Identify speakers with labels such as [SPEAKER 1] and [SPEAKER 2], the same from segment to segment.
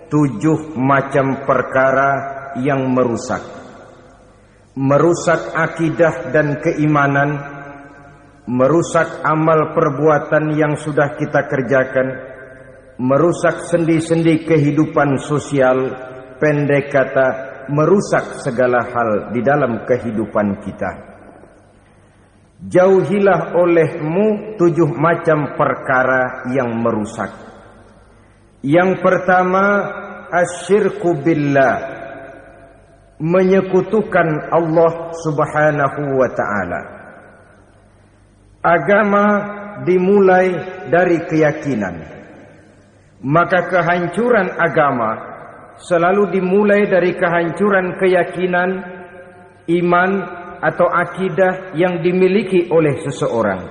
[SPEAKER 1] 7 macam perkara yang merusak akidah dan keimanan, merusak amal perbuatan yang sudah kita kerjakan, merusak sendi-sendi kehidupan sosial, pendek kata, merusak segala hal di dalam kehidupan kita. Jauhilah olehmu 7 macam perkara yang merusak. Yang pertama, asyirku billah, menyekutukan Allah subhanahu wa ta'ala. Agama dimulai dari keyakinan, maka kehancuran agama selalu dimulai dari kehancuran keyakinan, iman atau akidah yang dimiliki oleh seseorang.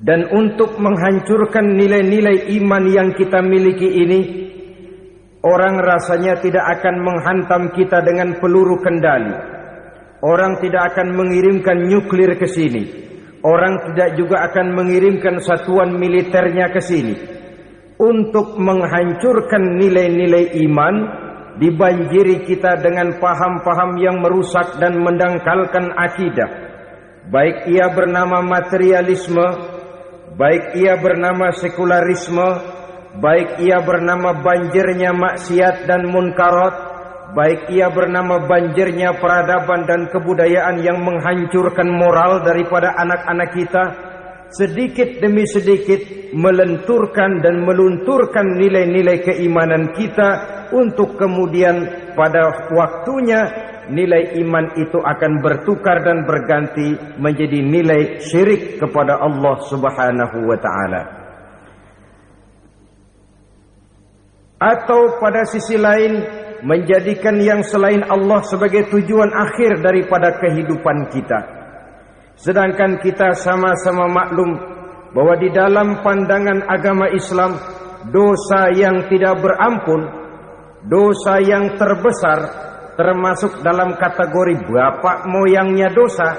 [SPEAKER 1] Dan untuk menghancurkan nilai-nilai iman yang kita miliki ini, orang rasanya tidak akan menghantam kita dengan peluru kendali. Orang tidak akan mengirimkan nuklir ke sini. Orang tidak juga akan mengirimkan satuan militernya ke sini. Untuk menghancurkan nilai-nilai iman, dibanjiri kita dengan paham-paham yang merusak dan mendangkalkan akidah. Baik ia bernama materialisme, baik ia bernama sekularisme, baik ia bernama banjirnya maksiat dan munkarat, baik ia bernama banjirnya peradaban dan kebudayaan yang menghancurkan moral daripada anak-anak kita, sedikit demi sedikit melenturkan dan melunturkan nilai-nilai keimanan kita, untuk kemudian pada waktunya nilai iman itu akan bertukar dan berganti menjadi nilai syirik kepada Allah subhanahu wa ta'ala. Atau pada sisi lain, menjadikan yang selain Allah sebagai tujuan akhir daripada kehidupan kita. Sedangkan kita sama-sama maklum bahwa di dalam pandangan agama Islam, dosa yang tidak berampun, dosa yang terbesar, termasuk dalam kategori bapak moyangnya dosa,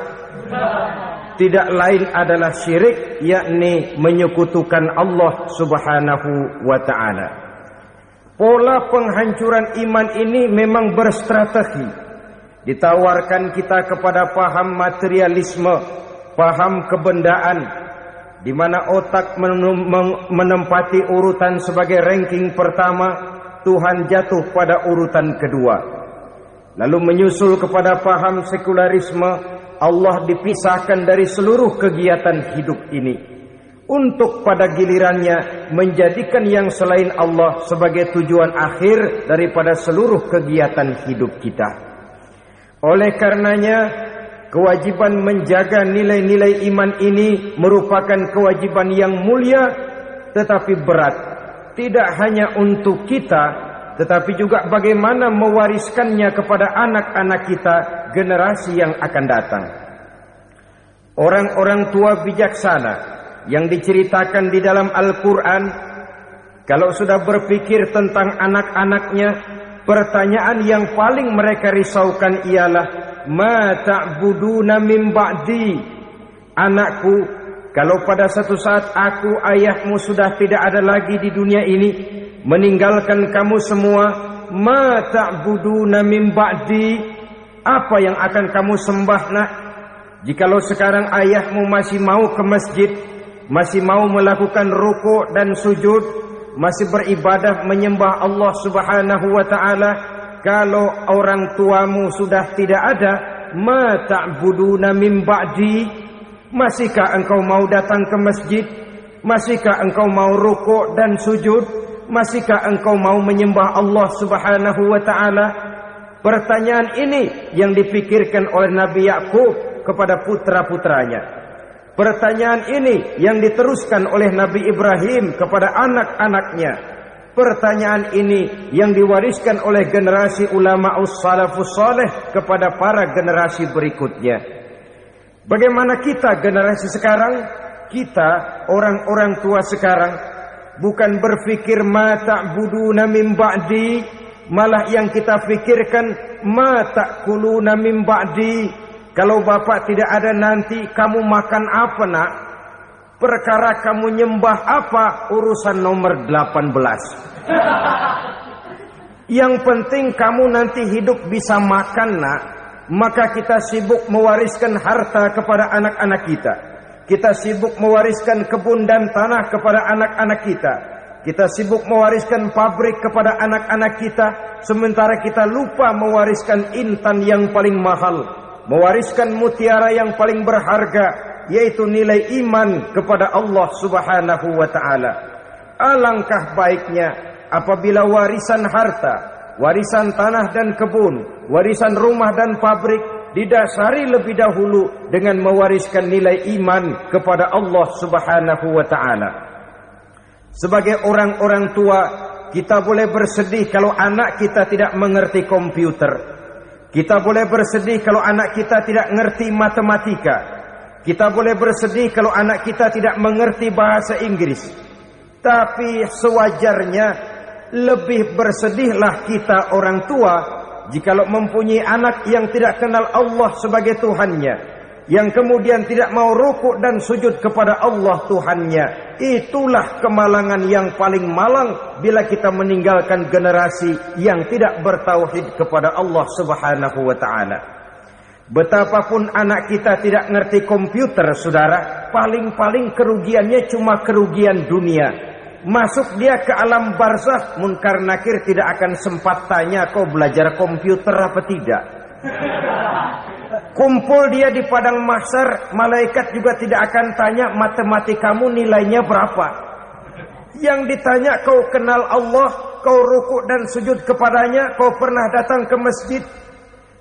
[SPEAKER 1] tidak lain adalah syirik, yakni menyekutukan Allah subhanahu wa ta'ala. Pola penghancuran iman ini memang berstrategi. Ditawarkan kita kepada paham materialisme, paham kebendaan, di mana otak menempati urutan sebagai ranking pertama, Tuhan jatuh pada urutan kedua. Lalu menyusul kepada paham sekularisme, Allah dipisahkan dari seluruh kegiatan hidup ini, untuk pada gilirannya menjadikan yang selain Allah sebagai tujuan akhir daripada seluruh kegiatan hidup kita. Oleh karenanya, kewajiban menjaga nilai-nilai iman ini merupakan kewajiban yang mulia tetapi berat, tidak hanya untuk kita, tetapi juga bagaimana mewariskannya kepada anak-anak kita, generasi yang akan datang. Orang-orang tua bijaksana yang diceritakan di dalam Al-Quran, kalau sudah berpikir tentang anak-anaknya, pertanyaan yang paling mereka risaukan ialah, ma ta'buduna min ba'di. Anakku, kalau pada satu saat aku, ayahmu sudah tidak ada lagi di dunia ini, meninggalkan kamu semua, ma ta'buduna min ba'di, apa yang akan kamu sembah nak? Jikalau sekarang ayahmu masih mau ke masjid, masih mau melakukan ruku' dan sujud, masih beribadah menyembah Allah subhanahu wa ta'ala, kalau orang tuamu sudah tidak ada, ma ta'buduna min ba'di, masihkah engkau mau datang ke masjid? Masihkah engkau mau ruku' dan sujud? Masihkah engkau mau menyembah Allah subhanahu wa ta'ala? Pertanyaan ini yang dipikirkan oleh Nabi Yakub kepada putra-putranya. Pertanyaan ini yang diteruskan oleh Nabi Ibrahim kepada anak-anaknya. Pertanyaan ini yang diwariskan oleh generasi ulama salafus saleh kepada para generasi berikutnya. Bagaimana kita generasi sekarang? Kita orang-orang tua sekarang bukan berfikir ma ta'buduna min ba'di, malah yang kita fikirkan ma ta'kuluna min ba'di. Kalau bapak tidak ada nanti kamu makan apa nak? Perkara kamu nyembah apa? Urusan nomor 18. Yang penting kamu nanti hidup bisa makan, nak. Maka kita sibuk mewariskan harta kepada anak-anak kita. Kita sibuk mewariskan kebun dan tanah kepada anak-anak kita. Kita sibuk mewariskan pabrik kepada anak-anak kita. Sementara kita lupa mewariskan intan yang paling mahal, mewariskan mutiara yang paling berharga, yaitu nilai iman kepada Allah Subhanahu wa ta'ala. Alangkah baiknya apabila warisan harta, warisan tanah dan kebun, warisan rumah dan pabrik didasari lebih dahulu dengan mewariskan nilai iman kepada Allah Subhanahu wa ta'ala. Sebagai orang-orang tua, kita boleh bersedih kalau anak kita tidak mengerti komputer. Kita boleh bersedih kalau anak kita tidak mengerti matematika. Kita boleh bersedih kalau anak kita tidak mengerti bahasa Inggris. Tapi sewajarnya lebih bersedihlah kita orang tua jikalau mempunyai anak yang tidak kenal Allah sebagai Tuhannya, yang kemudian tidak mau rukuk dan sujud kepada Allah Tuhannya. Itulah kemalangan yang paling malang bila kita meninggalkan generasi yang tidak bertauhid kepada Allah Subhanahu wa ta'ala. Betapapun anak kita tidak ngerti komputer, saudara, paling-paling kerugiannya cuma kerugian dunia. Masuk dia ke alam barzakh, munkar nakir tidak akan sempat tanya kau belajar komputer apa tidak. Kumpul dia di padang mahsyar, malaikat juga tidak akan tanya matematikamu nilainya berapa. Yang ditanya kau kenal Allah, kau rukuk dan sujud kepadanya, kau pernah datang ke masjid.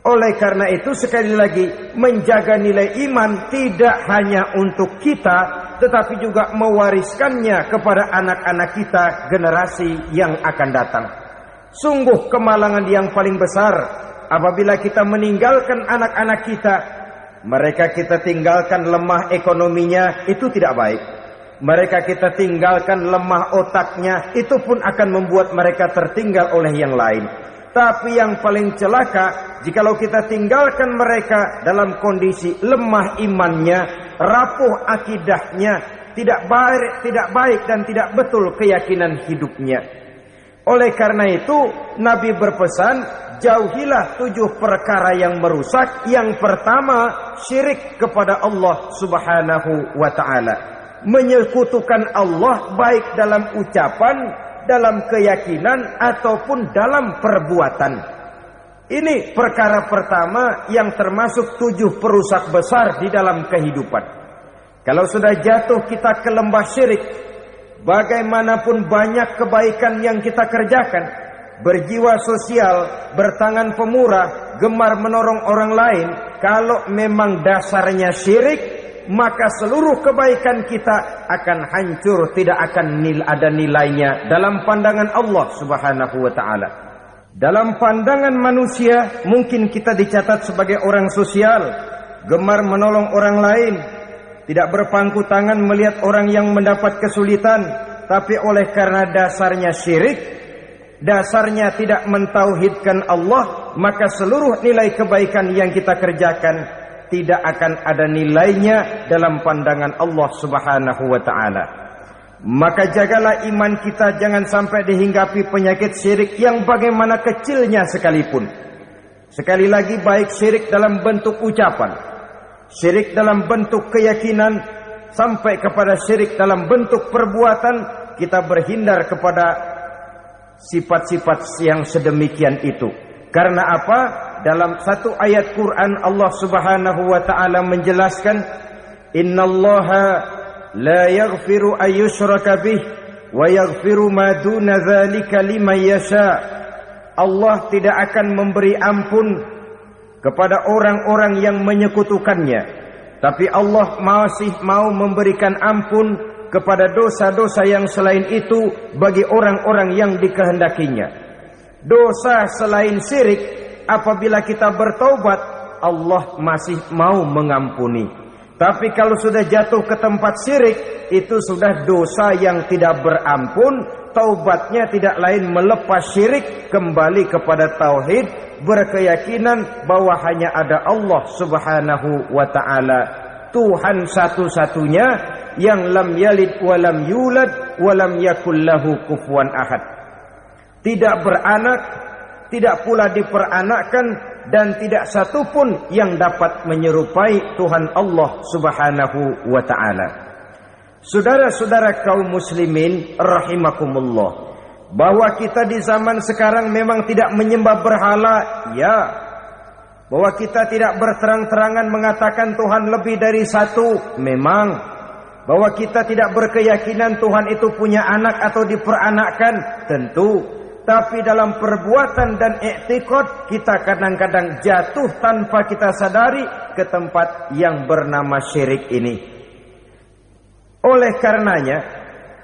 [SPEAKER 1] Oleh karena itu sekali lagi, menjaga nilai iman tidak hanya untuk kita, tetapi juga mewariskannya kepada anak-anak kita, generasi yang akan datang. Sungguh kemalangan yang paling besar apabila kita meninggalkan anak-anak kita. Mereka kita tinggalkan lemah ekonominya, itu tidak baik. Mereka kita tinggalkan lemah otaknya, itu pun akan membuat mereka tertinggal oleh yang lain. Tapi yang paling celaka, jikalau kita tinggalkan mereka dalam kondisi lemah imannya, rapuh akidahnya, tidak baik dan tidak betul keyakinan hidupnya. Oleh karena itu, Nabi berpesan, jauhilah 7 perkara yang merusak. Yang pertama, syirik kepada Allah Subhanahu wa ta'ala. Menyekutukan Allah baik dalam ucapan, dalam keyakinan ataupun dalam perbuatan. Ini perkara pertama yang termasuk 7 perusak besar di dalam kehidupan. Kalau sudah jatuh kita ke lembah syirik, bagaimanapun banyak kebaikan yang kita kerjakan, berjiwa sosial, bertangan pemurah, gemar menolong orang lain, kalau memang dasarnya syirik, maka seluruh kebaikan kita akan hancur, tidak akan ada nilainya dalam pandangan Allah Subhanahu wa ta'ala. Dalam pandangan manusia, mungkin kita dicatat sebagai orang sosial, gemar menolong orang lain, tidak berpangku tangan melihat orang yang mendapat kesulitan. Tapi oleh karena dasarnya syirik, dasarnya tidak mentauhidkan Allah, maka seluruh nilai kebaikan yang kita kerjakan tidak akan ada nilainya dalam pandangan Allah Subhanahu wa ta'ala. Maka jagalah iman kita jangan sampai dihinggapi penyakit syirik yang bagaimana kecilnya sekalipun. Sekali lagi, baik syirik dalam bentuk ucapan, syirik dalam bentuk keyakinan, sampai kepada syirik dalam bentuk perbuatan, kita berhindar kepada sifat-sifat yang sedemikian itu. Karena apa? Dalam satu ayat Quran Allah Subhanahu wa ta'ala menjelaskan, innallaha la yaghfiru ayyushraka bih wa yaghfiru ma duna dzalika liman yasha. Allah tidak akan memberi ampun kepada orang-orang yang menyekutukannya, tapi Allah masih mau memberikan ampun kepada dosa-dosa yang selain itu bagi orang-orang yang dikehendakinya. Dosa selain syirik, apabila kita bertaubat, Allah masih mau mengampuni. Tapi kalau sudah jatuh ke tempat syirik, itu sudah dosa yang tidak berampun. Taubatnya tidak lain melepas syirik, kembali kepada tauhid, berkeyakinan bahwa hanya ada Allah Subhanahu wa ta'ala, Tuhan satu-satunya, yang lam yalid wa lam yulad wa lam yakul lahu kufuwan ahad. Tidak beranak, tidak pula diperanakkan, dan tidak satupun yang dapat menyerupai Tuhan Allah Subhanahu wa ta'ala. Saudara-saudara kaum muslimin rahimakumullah, bahwa kita di zaman sekarang memang tidak menyembah berhala, ya. Bahwa kita tidak berterang-terangan mengatakan Tuhan lebih dari satu, memang. Bahwa kita tidak berkeyakinan Tuhan itu punya anak atau diperanakkan, tentu. Tapi dalam perbuatan dan i'tiqad kita kadang-kadang jatuh tanpa kita sadari ke tempat yang bernama syirik ini. Oleh karenanya,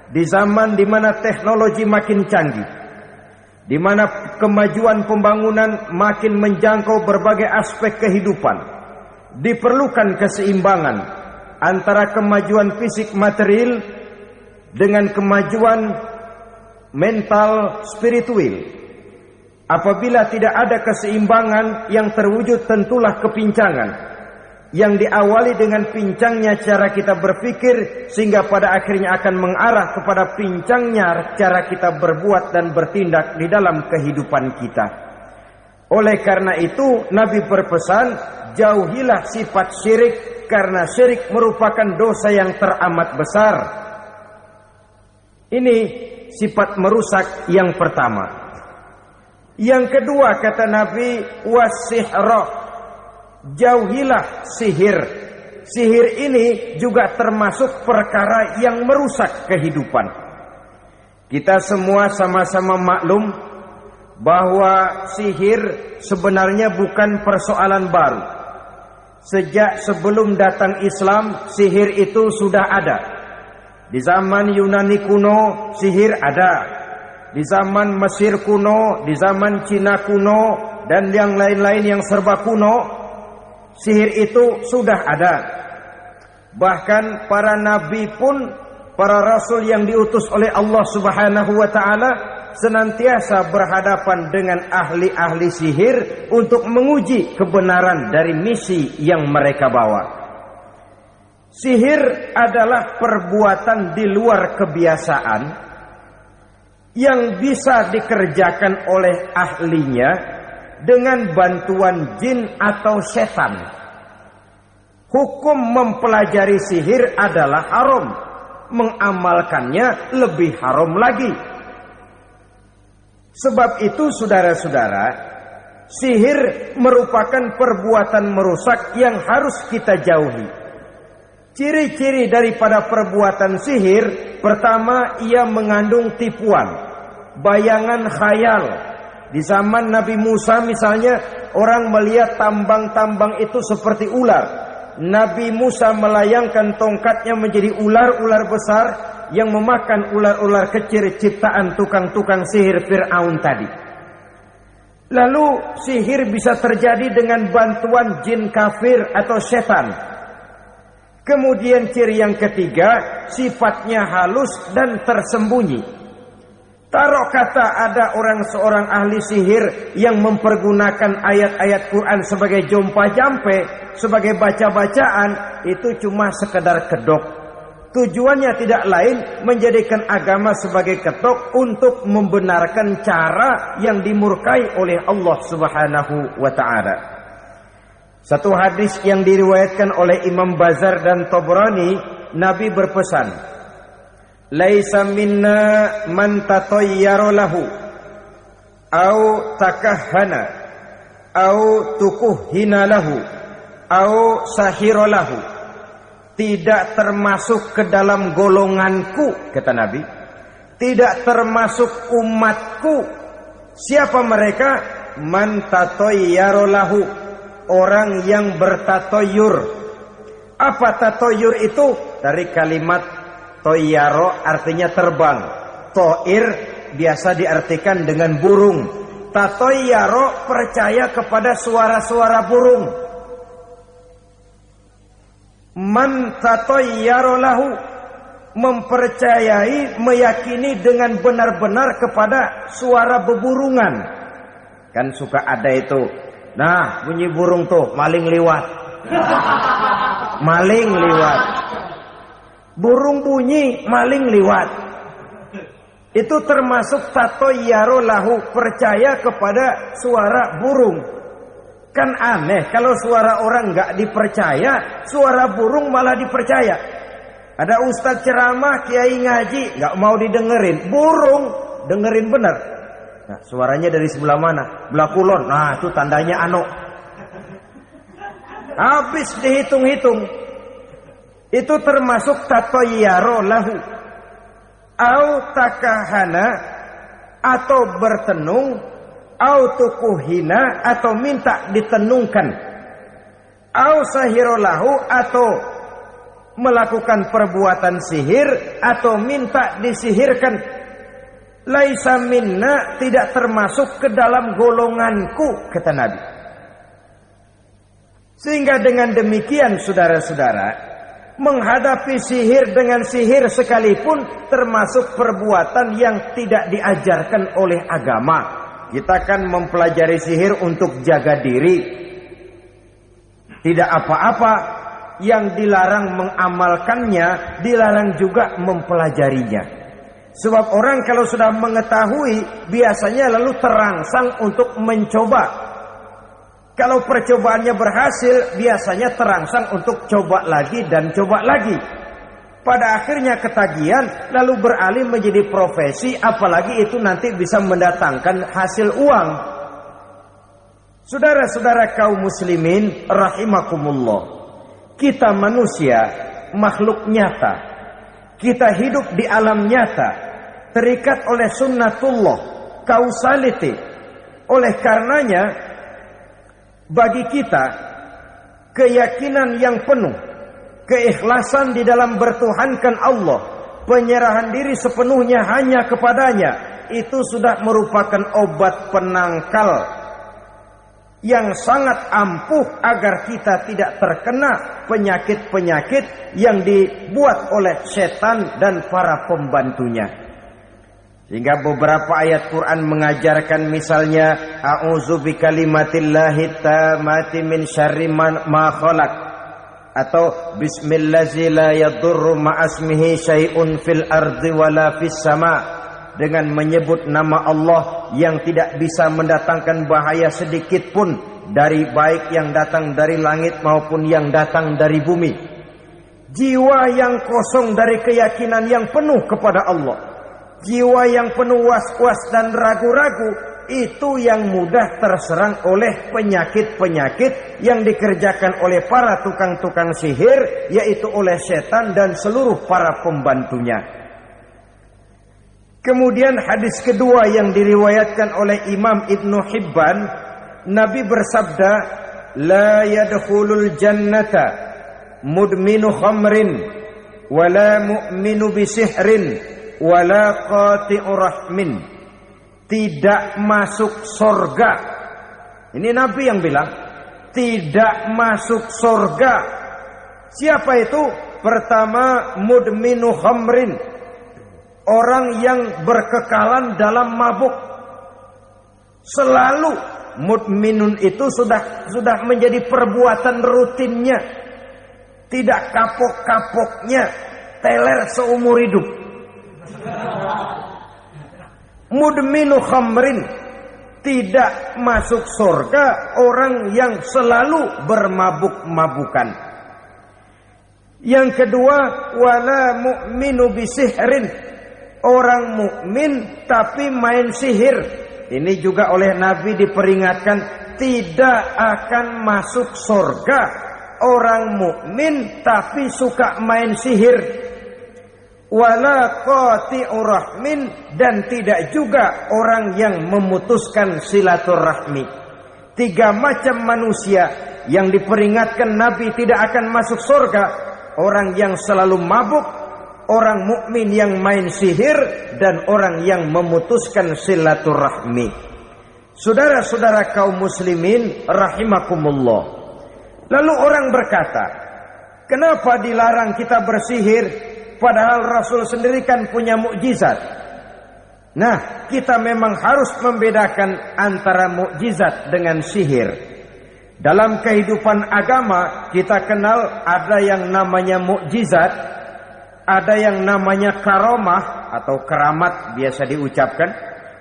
[SPEAKER 1] di zaman di mana teknologi makin canggih, di mana kemajuan pembangunan makin menjangkau berbagai aspek kehidupan, diperlukan keseimbangan antara kemajuan fisik material dengan kemajuan mental spiritual. Apabila tidak ada keseimbangan, yang terwujud tentulah kepincangan, yang diawali dengan pincangnya cara kita berpikir, sehingga pada akhirnya akan mengarah kepada pincangnya cara kita berbuat dan bertindak di dalam kehidupan kita. Oleh karena itu Nabi berpesan, jauhilah sifat syirik, karena syirik merupakan dosa yang teramat besar. Ini sifat merusak yang pertama. Yang kedua kata Nabi, wasihra, jauhilah sihir. Sihir ini juga termasuk perkara yang merusak kehidupan. Kita semua sama-sama maklum bahwa sihir sebenarnya bukan persoalan baru. Sejak sebelum datang Islam, sihir itu sudah ada. Di zaman Yunani kuno, sihir ada. Di zaman Mesir kuno, di zaman Cina kuno, dan yang lain-lain yang serba kuno, sihir itu sudah ada. Bahkan para nabi pun, para rasul yang diutus oleh Allah Subhanahu wa ta'ala, senantiasa berhadapan dengan ahli-ahli sihir untuk menguji kebenaran dari misi yang mereka bawa. Sihir adalah perbuatan di luar kebiasaan yang bisa dikerjakan oleh ahlinya dengan bantuan jin atau setan. Hukum mempelajari sihir adalah haram, mengamalkannya lebih haram lagi. Sebab itu saudara-saudara, sihir merupakan perbuatan merusak yang harus kita jauhi. Ciri-ciri daripada perbuatan sihir, pertama, ia mengandung tipuan, bayangan khayal. Di zaman Nabi Musa misalnya, orang melihat tambang-tambang itu seperti ular. Nabi Musa melayangkan tongkatnya menjadi ular-ular besar yang memakan ular-ular kecil ciptaan tukang-tukang sihir Fir'aun tadi. Lalu sihir bisa terjadi dengan bantuan jin kafir atau setan. Kemudian ciri yang ketiga, sifatnya halus dan tersembunyi. Taruh kata ada seorang ahli sihir yang mempergunakan ayat-ayat Quran sebagai jompa-jampe, sebagai baca-bacaan, itu cuma sekedar kedok. Tujuannya tidak lain menjadikan agama sebagai ketok untuk membenarkan cara yang dimurkai oleh Allah Subhanahu wa ta'ala. Satu hadis yang diriwayatkan oleh Imam Bazar dan Tabrani, Nabi berpesan, "Laisa minna man tatayyara lahu au takahhana au tukuhhina lahu au sahira lahu." Tidak termasuk ke dalam golonganku, kata Nabi. Tidak termasuk umatku. Siapa mereka? Man tatayyara lahu, orang yang bertatoyur. Apa tatoyur itu? Dari kalimat toyaro, artinya terbang. Toir biasa diartikan dengan burung. Tatoyaro percaya kepada suara-suara burung. Man tatayyara lahu, mempercayai, meyakini dengan benar-benar kepada suara beburungan. Kan suka ada itu, nah bunyi burung tuh, maling liwat. Maling liwat. Burung bunyi, maling liwat. Itu termasuk tatoyaro lahu, percaya kepada suara burung. Kan aneh kalau suara orang nggak dipercaya, suara burung malah dipercaya. Ada ustadz ceramah, kiai ngaji, nggak mau didengerin, burung dengerin benar. Nah, suaranya dari sebelah mana? Belah kulon. Nah, itu tandanya anu. Habis dihitung-hitung. Itu termasuk tatoyaro lahu. Au takahana, atau bertenung, au tukuhina, atau minta ditenungkan, au sahirolahu, atau melakukan perbuatan sihir, atau minta disihirkan. Laisa minna, tidak termasuk ke dalam golonganku, kata Nabi. Sehingga dengan demikian saudara-saudara, menghadapi sihir dengan sihir sekalipun termasuk perbuatan yang tidak diajarkan oleh agama. Kita kan mempelajari sihir untuk jaga diri. Tidak apa-apa, yang dilarang mengamalkannya, dilarang juga mempelajarinya. Sebab orang kalau sudah mengetahui, biasanya lalu terangsang untuk mencoba. Kalau percobaannya berhasil, biasanya terangsang untuk coba lagi dan coba lagi. Pada akhirnya ketagihan, lalu beralih menjadi profesi, apalagi itu nanti bisa mendatangkan hasil uang. Saudara-saudara kaum muslimin rahimakumullah, kita manusia makhluk nyata. Kita hidup di alam nyata, terikat oleh sunnatullah, causality. Oleh karenanya, bagi kita keyakinan yang penuh, keikhlasan di dalam bertuhankan Allah, penyerahan diri sepenuhnya hanya kepadanya, itu sudah merupakan obat penangkal yang sangat ampuh agar kita tidak terkena penyakit-penyakit yang dibuat oleh setan dan para pembantunya. Sehingga beberapa ayat Quran mengajarkan, misalnya a'udzu bikalimatillahi tammati min syarri ma khalaq, atau bismillazi la yadurru ma'asmihi syai'un fil ardi wala fis sama, dengan menyebut nama Allah yang tidak bisa mendatangkan bahaya sedikit pun, dari baik yang datang dari langit maupun yang datang dari bumi. Jiwa yang kosong dari keyakinan yang penuh kepada Allah, jiwa yang penuh was-was dan ragu-ragu, itu yang mudah terserang oleh penyakit-penyakit yang dikerjakan oleh para tukang-tukang sihir, yaitu oleh setan dan seluruh para pembantunya. Kemudian hadis kedua yang diriwayatkan oleh Imam Ibnu Hibban, Nabi bersabda, la yadkhulul jannata mudminu khamrin wala mu'minu bisihrin wala qati'ur rahmin. Tidak masuk surga. Ini Nabi yang bilang, tidak masuk surga. Siapa itu? Pertama, mudminu khamrin, orang yang berkekalan dalam mabuk. Selalu mudminun itu sudah menjadi perbuatan rutinnya, tidak kapok-kapoknya, teler seumur hidup. Mudminu khamrin, tidak masuk surga orang yang selalu bermabuk-mabukan. Yang kedua, wala mu'minu bisihrin, orang mukmin tapi main sihir. Ini juga oleh Nabi diperingatkan, tidak akan masuk surga orang mukmin tapi suka main sihir. Wala qati'ur rahmin, dan tidak juga orang yang memutuskan silaturahmi. Tiga macam manusia yang diperingatkan Nabi tidak akan masuk surga: orang yang selalu mabuk, orang mukmin yang main sihir, dan orang yang memutuskan silaturahmi. Saudara-saudara kaum muslimin rahimakumullah. Lalu orang berkata, kenapa dilarang kita bersihir? Padahal Rasul sendiri kan punya mukjizat. Nah, kita memang harus membedakan antara mukjizat dengan sihir. Dalam kehidupan agama, kita kenal ada yang namanya mukjizat, ada yang namanya karomah, atau keramat biasa diucapkan,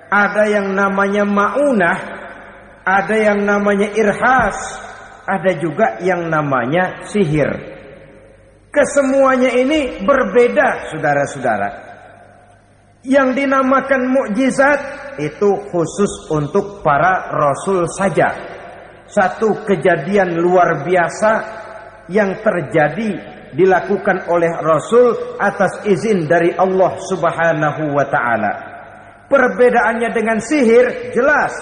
[SPEAKER 1] ada yang namanya maunah, ada yang namanya irhas, ada juga yang namanya sihir. Kesemuanya ini berbeda, saudara-saudara. Yang dinamakan mukjizat itu khusus untuk para rasul saja. Satu kejadian luar biasa yang terjadi dilakukan oleh Rasul atas izin dari Allah Subhanahu wa ta'ala. Perbedaannya dengan sihir jelas.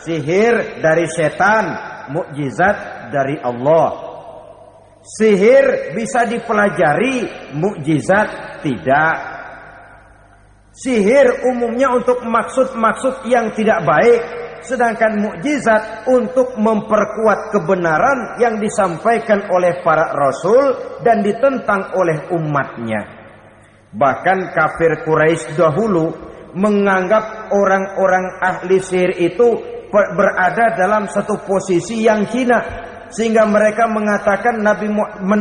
[SPEAKER 1] Sihir dari setan, mukjizat dari Allah. Sihir bisa dipelajari, mukjizat tidak. Sihir umumnya untuk maksud-maksud yang tidak baik, sedangkan mukjizat untuk memperkuat kebenaran yang disampaikan oleh para rasul dan ditentang oleh umatnya. Bahkan kafir Quraisy dahulu menganggap orang-orang ahli sihir itu berada dalam satu posisi yang hina, sehingga mereka mengatakan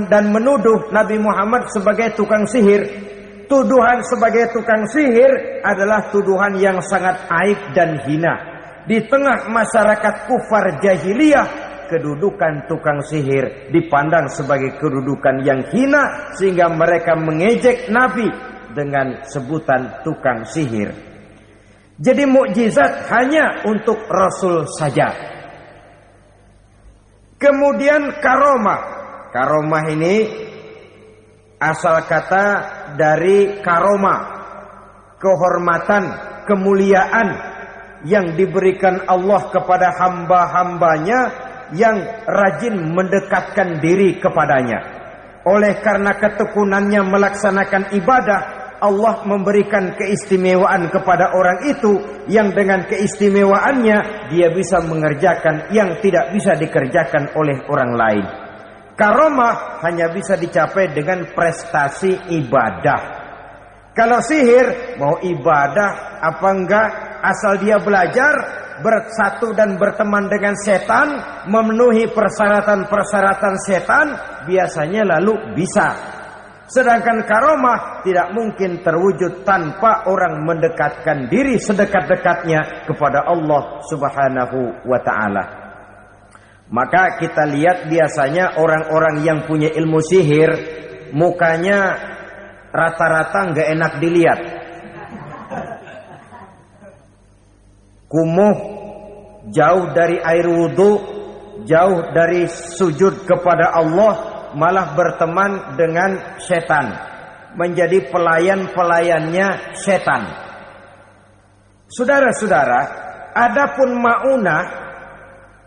[SPEAKER 1] dan menuduh Nabi Muhammad sebagai tukang sihir. Tuduhan sebagai tukang sihir adalah tuduhan yang sangat aib dan hina. Di tengah masyarakat kufar jahiliyah, kedudukan tukang sihir dipandang sebagai kedudukan yang hina, sehingga mereka mengejek Nabi dengan sebutan tukang sihir. Jadi mukjizat hanya untuk Rasul saja. Kemudian karomah. Karomah ini asal kata dari karoma, kehormatan, kemuliaan yang diberikan Allah kepada hamba-hambanya yang rajin mendekatkan diri kepadanya. Oleh karena ketekunannya melaksanakan ibadah, Allah memberikan keistimewaan kepada orang itu, yang dengan keistimewaannya dia bisa mengerjakan yang tidak bisa dikerjakan oleh orang lain. Karomah hanya bisa dicapai dengan prestasi ibadah. Kalau sihir, mau ibadah apa enggak, asal dia belajar, bersatu dan berteman dengan setan, memenuhi persyaratan-persyaratan setan, biasanya lalu bisa. Sedangkan karomah tidak mungkin terwujud tanpa orang mendekatkan diri sedekat-dekatnya kepada Allah Subhanahu wa ta'ala. Maka kita lihat biasanya orang-orang yang punya ilmu sihir, mukanya rata-rata nggak enak dilihat. Kumuh, jauh dari air wudhu, jauh dari sujud kepada Allah, malah berteman dengan setan, menjadi pelayan-pelayannya setan. Saudara-saudara, adapun maunah,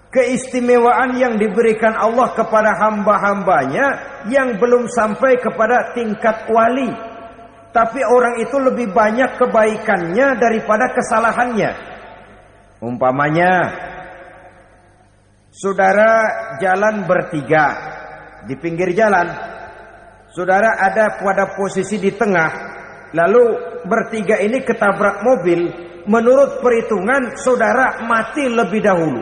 [SPEAKER 1] keistimewaan yang diberikan Allah kepada hamba-hambanya yang belum sampai kepada tingkat wali, tapi orang itu lebih banyak kebaikannya daripada kesalahannya. Umpamanya, saudara jalan bertiga di pinggir jalan, saudara ada pada posisi di tengah, lalu bertiga ini ketabrak mobil. Menurut perhitungan saudara mati lebih dahulu,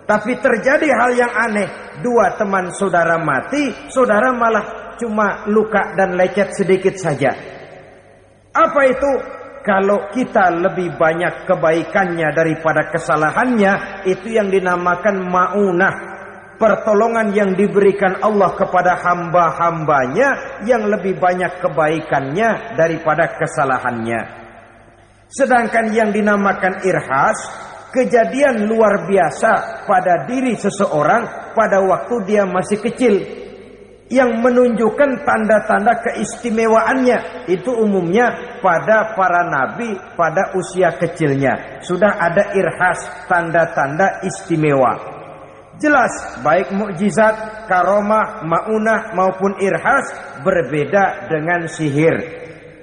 [SPEAKER 1] tapi terjadi hal yang aneh, dua teman saudara mati, saudara malah cuma luka dan lecet sedikit saja. Apa itu? Kalau kita lebih banyak kebaikannya daripada kesalahannya, itu yang dinamakan maunah, pertolongan yang diberikan Allah kepada hamba-hambanya yang lebih banyak kebaikannya daripada kesalahannya. Sedangkan yang dinamakan irhas, kejadian luar biasa pada diri seseorang pada waktu dia masih kecil, yang menunjukkan tanda-tanda keistimewaannya. Itu umumnya pada para nabi pada usia kecilnya sudah ada irhas, tanda-tanda istimewa. Jelas baik mukjizat, karomah, maunah maupun irhas berbeda dengan sihir.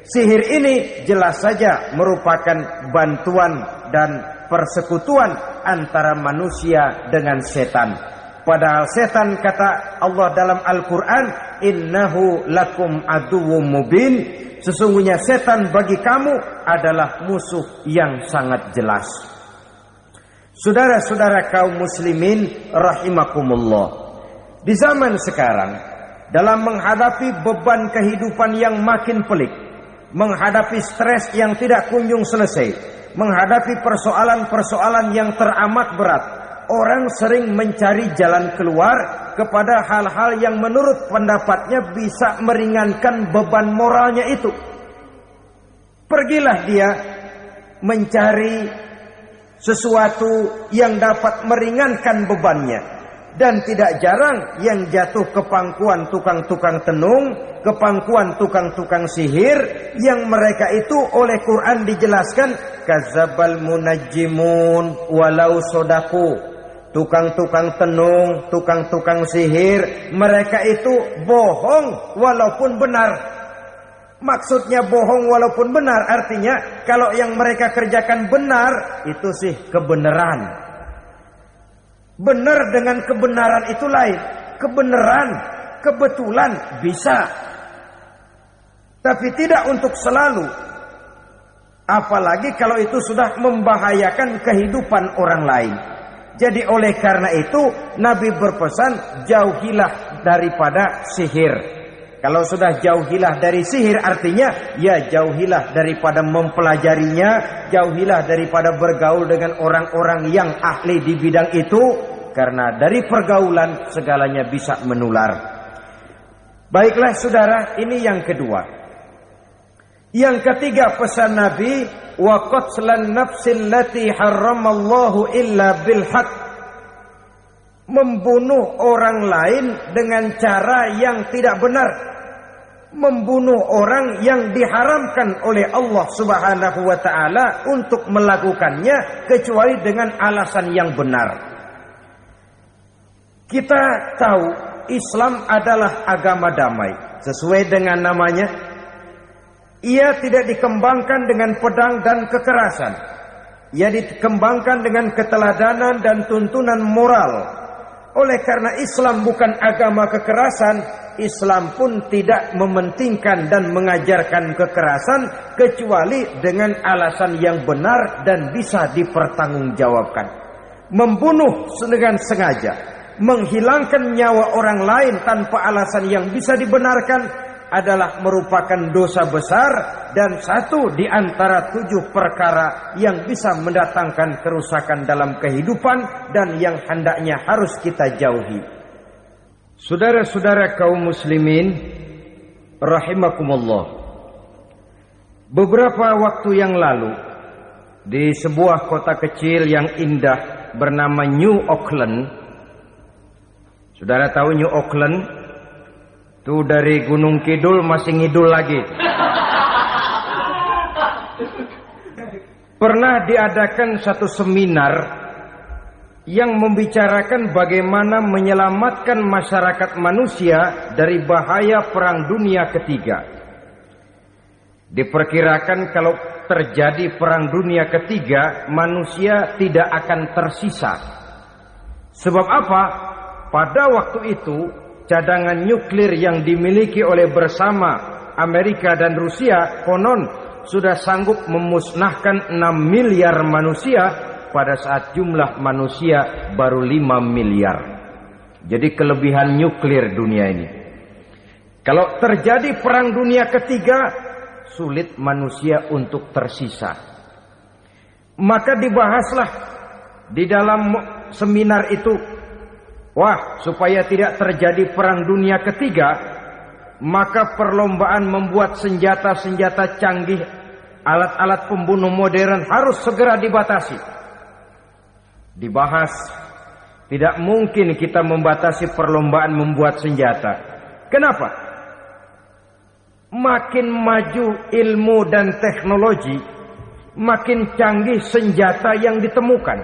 [SPEAKER 1] Sihir ini jelas saja merupakan bantuan dan persekutuan antara manusia dengan setan. Padahal setan, kata Allah dalam Al-Quran, innahu lakum aduwwum mubin, sesungguhnya setan bagi kamu adalah musuh yang sangat jelas. Saudara-saudara kaum muslimin rahimakumullah, di zaman sekarang dalam menghadapi beban kehidupan yang makin pelik, menghadapi stres yang tidak kunjung selesai, menghadapi persoalan-persoalan yang teramat berat, orang sering mencari jalan keluar kepada hal-hal yang menurut pendapatnya bisa meringankan beban moralnya itu. Pergilah dia mencari sesuatu yang dapat meringankan bebannya. Dan tidak jarang yang jatuh ke pangkuan tukang-tukang tenung, ke pangkuan tukang-tukang sihir, yang mereka itu oleh Quran dijelaskan kadzabal munajjimun walau sodaku. Tukang-tukang tenung, tukang-tukang sihir, mereka itu bohong walaupun benar. Maksudnya bohong walaupun benar artinya kalau yang mereka kerjakan benar itu sih kebenaran. Benar dengan kebenaran itu lain. Kebenaran, kebetulan bisa, tapi tidak untuk selalu. Apalagi kalau itu sudah membahayakan kehidupan orang lain. Jadi oleh karena itu Nabi berpesan jauhilah daripada sihir. Kalau sudah jauhilah dari sihir artinya ya jauhilah daripada mempelajarinya, jauhilah daripada bergaul dengan orang-orang yang ahli di bidang itu, karena dari pergaulan segalanya bisa menular. Baiklah saudara, ini yang kedua. Yang ketiga pesan Nabi, wa qatlan nafsil lati harramallahu illa bil haqq. Membunuh orang lain dengan cara yang tidak benar. Membunuh orang yang diharamkan oleh Allah Subhanahu wa taala untuk melakukannya kecuali dengan alasan yang benar. Kita tahu Islam adalah agama damai. Sesuai dengan namanya, ia tidak dikembangkan dengan pedang dan kekerasan. Ia dikembangkan dengan keteladanan dan tuntunan moral. Oleh karena Islam bukan agama kekerasan, Islam pun tidak mementingkan dan mengajarkan kekerasan kecuali dengan alasan yang benar dan bisa dipertanggungjawabkan. Membunuh dengan sengaja, menghilangkan nyawa orang lain tanpa alasan yang bisa dibenarkan adalah merupakan dosa besar dan satu di antara 7 perkara yang bisa mendatangkan kerusakan dalam kehidupan dan yang hendaknya harus kita jauhi. Saudara-saudara kaum muslimin rahimakumullah. Beberapa waktu yang lalu di sebuah kota kecil yang indah bernama New Auckland. Saudara tahu New Auckland? Itu dari Gunung Kidul masih ngidul lagi. Pernah diadakan satu seminar yang membicarakan bagaimana menyelamatkan masyarakat manusia dari bahaya Perang Dunia Ketiga. Diperkirakan kalau terjadi Perang Dunia Ketiga, manusia tidak akan tersisa. Sebab apa? Pada waktu itu cadangan nuklir yang dimiliki oleh bersama Amerika dan Rusia konon sudah sanggup memusnahkan 6 miliar manusia pada saat jumlah manusia baru 5 miliar. Jadi kelebihan nuklir dunia ini. Kalau terjadi Perang Dunia Ketiga, sulit manusia untuk tersisa. Maka dibahaslah di dalam seminar itu, wah, supaya tidak terjadi Perang Dunia Ketiga, maka perlombaan membuat senjata-senjata canggih, alat-alat pembunuh modern harus segera dibatasi. Dibahas, tidak mungkin kita membatasi perlombaan membuat senjata. Kenapa? Makin maju ilmu dan teknologi, makin canggih senjata yang ditemukan.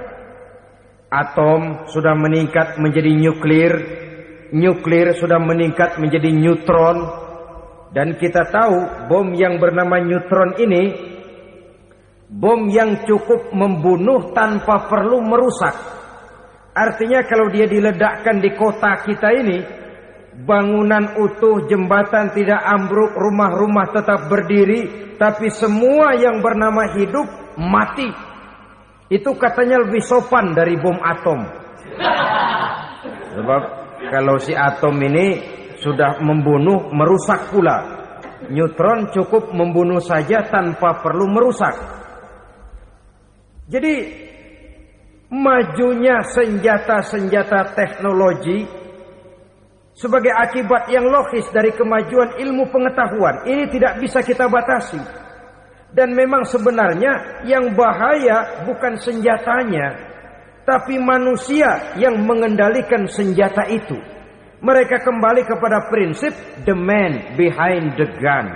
[SPEAKER 1] Atom sudah meningkat menjadi nuklir, nuklir sudah meningkat menjadi neutron, dan kita tahu bom yang bernama neutron ini bom yang cukup membunuh tanpa perlu merusak. Artinya kalau dia diledakkan di kota kita ini, bangunan utuh, jembatan tidak ambruk, rumah-rumah tetap berdiri, tapi semua yang bernama hidup mati. Itu katanya lebih sopan dari bom atom. Sebab kalau si atom ini sudah membunuh, merusak pula. Neutron cukup membunuh saja tanpa perlu merusak. Jadi majunya senjata-senjata teknologi sebagai akibat yang logis dari kemajuan ilmu pengetahuan ini tidak bisa kita batasi. Dan memang sebenarnya yang bahaya bukan senjatanya, tapi manusia yang mengendalikan senjata itu. Mereka kembali kepada prinsip the man behind the gun.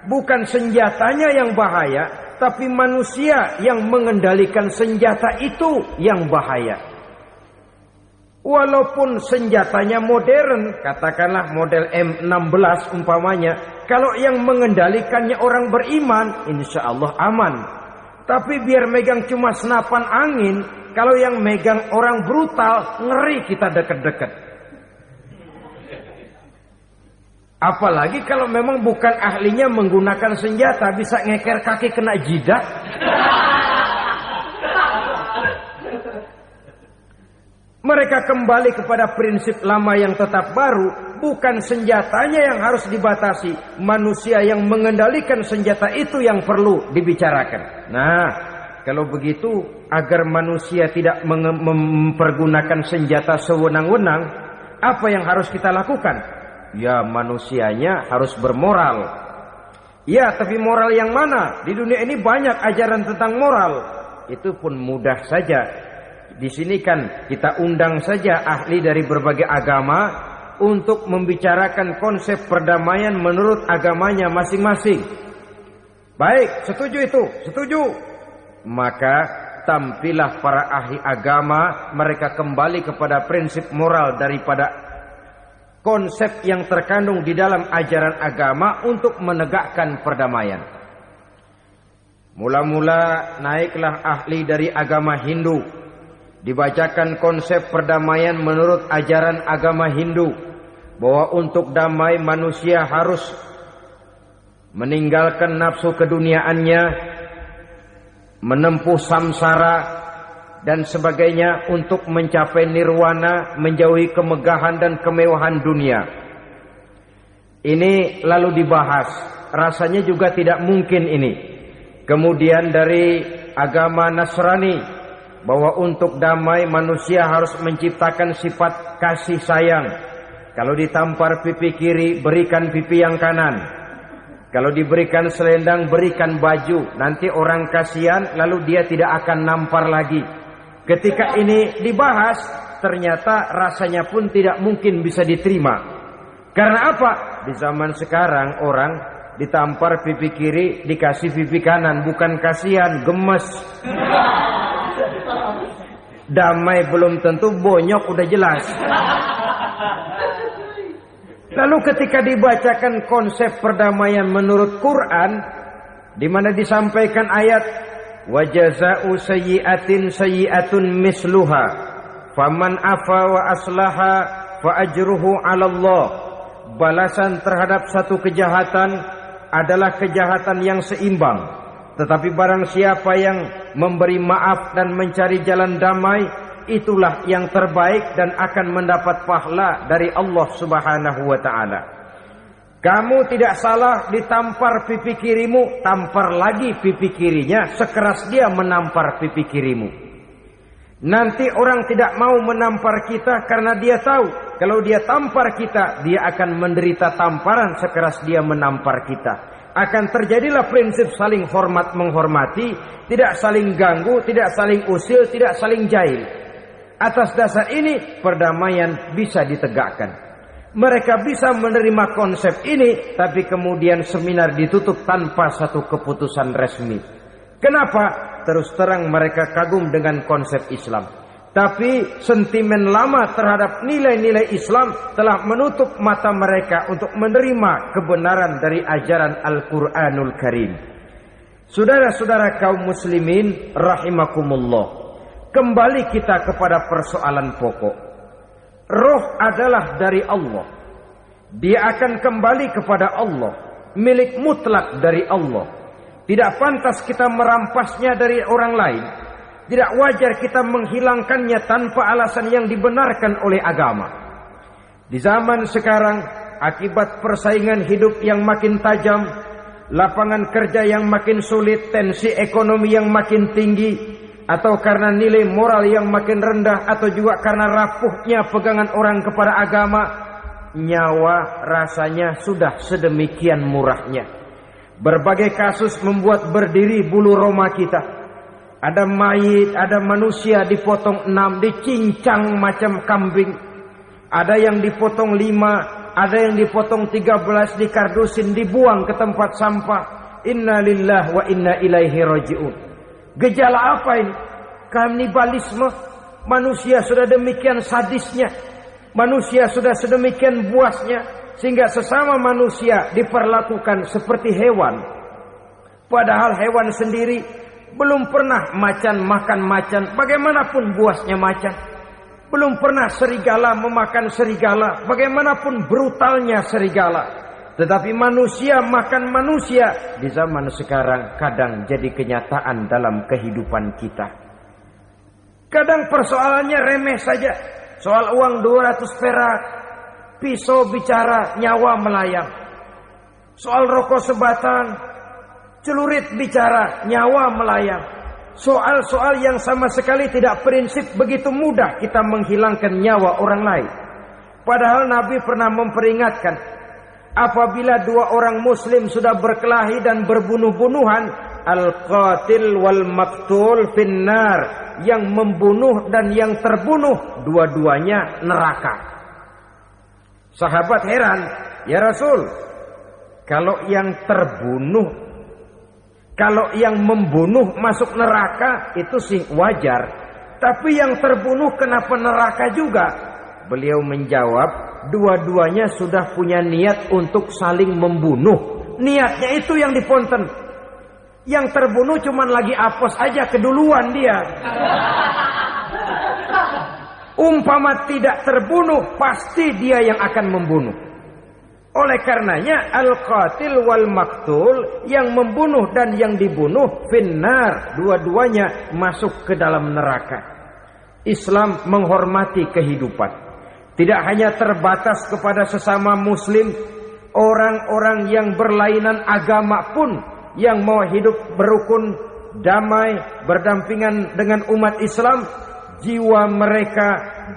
[SPEAKER 1] Bukan senjatanya yang bahaya, tapi manusia yang mengendalikan senjata itu yang bahaya. Walaupun senjatanya modern, katakanlah model M16 umpamanya, kalau yang mengendalikannya orang beriman, insya Allah aman. Tapi biar megang cuma senapan angin, kalau yang megang orang brutal, ngeri kita deket-deket. Apalagi kalau memang bukan ahlinya menggunakan senjata, bisa ngeker kaki kena jidat. Mereka kembali kepada prinsip lama yang tetap baru. Bukan senjatanya yang harus dibatasi, manusia yang mengendalikan senjata itu yang perlu dibicarakan. Nah, kalau begitu, agar manusia tidak mempergunakan senjata sewenang-wenang, apa yang harus kita lakukan? Ya, manusianya harus bermoral. Ya, tapi moral yang mana? Di dunia ini banyak ajaran tentang moral. Itu pun mudah saja. Di sini kan kita undang saja ahli dari berbagai agama untuk membicarakan konsep perdamaian menurut agamanya masing-masing. Baik, setuju itu? Setuju. Maka tampillah para ahli agama, mereka kembali kepada prinsip moral daripada konsep yang terkandung di dalam ajaran agama untuk menegakkan perdamaian. Mula-mula naiklah ahli dari agama Hindu. Dibacakan konsep perdamaian menurut ajaran agama Hindu. Bahwa untuk damai manusia harus meninggalkan nafsu keduniaannya, menempuh samsara dan sebagainya untuk mencapai nirwana, menjauhi kemegahan dan kemewahan dunia. Ini lalu dibahas, rasanya juga tidak mungkin ini. Kemudian dari agama Nasrani, bahwa untuk damai manusia harus menciptakan sifat kasih sayang. Kalau ditampar pipi kiri, berikan pipi yang kanan. Kalau diberikan selendang, berikan baju. Nanti orang kasihan, lalu dia tidak akan nampar lagi. Ketika ini dibahas, ternyata rasanya pun tidak mungkin bisa diterima. Karena apa? Di zaman sekarang orang ditampar pipi kiri, dikasih pipi kanan. Bukan kasihan, gemes. Damai belum tentu, bonyok udah jelas. Lalu ketika dibacakan konsep perdamaian menurut Quran, di mana disampaikan ayat wa jazaa'u sayyi'atin sayyi'atun misluha faman afa wa aslaha fa ajruhu 'ala Allah. Balasan terhadap satu kejahatan adalah kejahatan yang seimbang. Tetapi barang siapa yang memberi maaf dan mencari jalan damai, itulah yang terbaik dan akan mendapat pahala dari Allah Subhanahu wa taala. Kamu tidak salah ditampar pipi kirimu, tampar lagi pipi kirinya sekeras dia menampar pipi kirimu. Nanti orang tidak mau menampar kita karena dia tahu kalau dia tampar kita, dia akan menderita tamparan sekeras dia menampar kita. Akan terjadilah prinsip saling hormat menghormati, tidak saling ganggu, tidak saling usil, tidak saling jahil. Atas dasar ini perdamaian bisa ditegakkan. Mereka bisa menerima konsep ini, tapi kemudian seminar ditutup tanpa satu keputusan resmi. Kenapa? Terus terang mereka kagum dengan konsep Islam. Tapi sentimen lama terhadap nilai-nilai Islam telah menutup mata mereka untuk menerima kebenaran dari ajaran Al-Quranul Karim. Saudara-saudara kaum muslimin rahimakumullah. Kembali kita kepada persoalan pokok. Roh adalah dari Allah. Dia akan kembali kepada Allah. Milik mutlak dari Allah. Tidak pantas kita merampasnya dari orang lain. Tidak wajar kita menghilangkannya tanpa alasan yang dibenarkan oleh agama. Di zaman sekarang akibat persaingan hidup yang makin tajam, lapangan kerja yang makin sulit, tensi ekonomi yang makin tinggi, atau karena nilai moral yang makin rendah, atau juga karena rapuhnya pegangan orang kepada agama, nyawa rasanya sudah sedemikian murahnya. Berbagai kasus membuat berdiri bulu roma kita. Ada mayit, ada manusia dipotong 6, dicincang macam kambing. Ada yang dipotong 5, ada yang dipotong 13, dikardusin, dibuang ke tempat sampah. Inna lillahi wa inna ilaihi raji'un. Gejala apa ini? Kanibalisme. Manusia sudah demikian sadisnya, manusia sudah sedemikian buasnya, sehingga sesama manusia diperlakukan seperti hewan. Padahal hewan sendiri belum pernah macan makan macan, bagaimanapun buasnya macan. Belum pernah serigala memakan serigala, bagaimanapun brutalnya serigala. Tetapi manusia makan manusia di zaman sekarang kadang jadi kenyataan dalam kehidupan kita. Kadang persoalannya remeh saja. Soal uang 200 perak, pisau bicara, nyawa melayang. Soal rokok sebatang, celurit bicara, nyawa melayang. Soal-soal yang sama sekali tidak prinsip, begitu mudah kita menghilangkan nyawa orang lain. Padahal Nabi pernah memperingatkan, apabila dua orang muslim sudah berkelahi dan berbunuh-bunuhan, al-qatil wal maktul finnar, yang membunuh dan yang terbunuh dua-duanya neraka. Sahabat heran, ya Rasul, kalau yang terbunuh, kalau yang membunuh masuk neraka itu sih wajar, tapi yang terbunuh kenapa neraka juga? Beliau menjawab, dua-duanya sudah punya niat untuk saling membunuh. Niatnya itu yang diponten. Yang terbunuh cuman lagi apes aja, keduluan dia. Umpama tidak terbunuh, pasti dia yang akan membunuh. Oleh karenanya al-qatil wal maktul, yang membunuh dan yang dibunuh finnar, dua-duanya masuk ke dalam neraka. Islam menghormati kehidupan. Tidak hanya terbatas kepada sesama muslim, orang-orang yang berlainan agama pun yang mau hidup berukun, damai, berdampingan dengan umat Islam, jiwa mereka,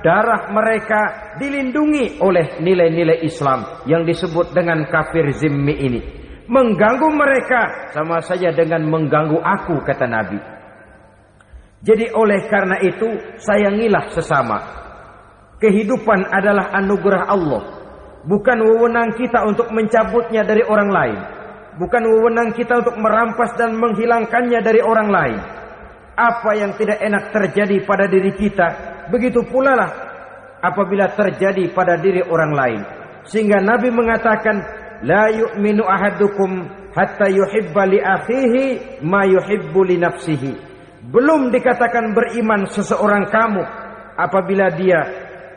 [SPEAKER 1] darah mereka dilindungi oleh nilai-nilai Islam yang disebut dengan kafir zimmi ini. Mengganggu mereka sama saja dengan mengganggu aku, kata Nabi. Jadi oleh karena itu, sayangilah sesama. Kehidupan adalah anugerah Allah, bukan wewenang kita untuk mencabutnya dari orang lain, bukan wewenang kita untuk merampas dan menghilangkannya dari orang lain. Apa yang tidak enak terjadi pada diri kita, begitu pula lah apabila terjadi pada diri orang lain. Sehingga Nabi mengatakan, la yu'minu ahadukum hatta yuhibba li akhihi ma yuhibbu li nafsihi. Belum dikatakan beriman seseorang kamu apabila dia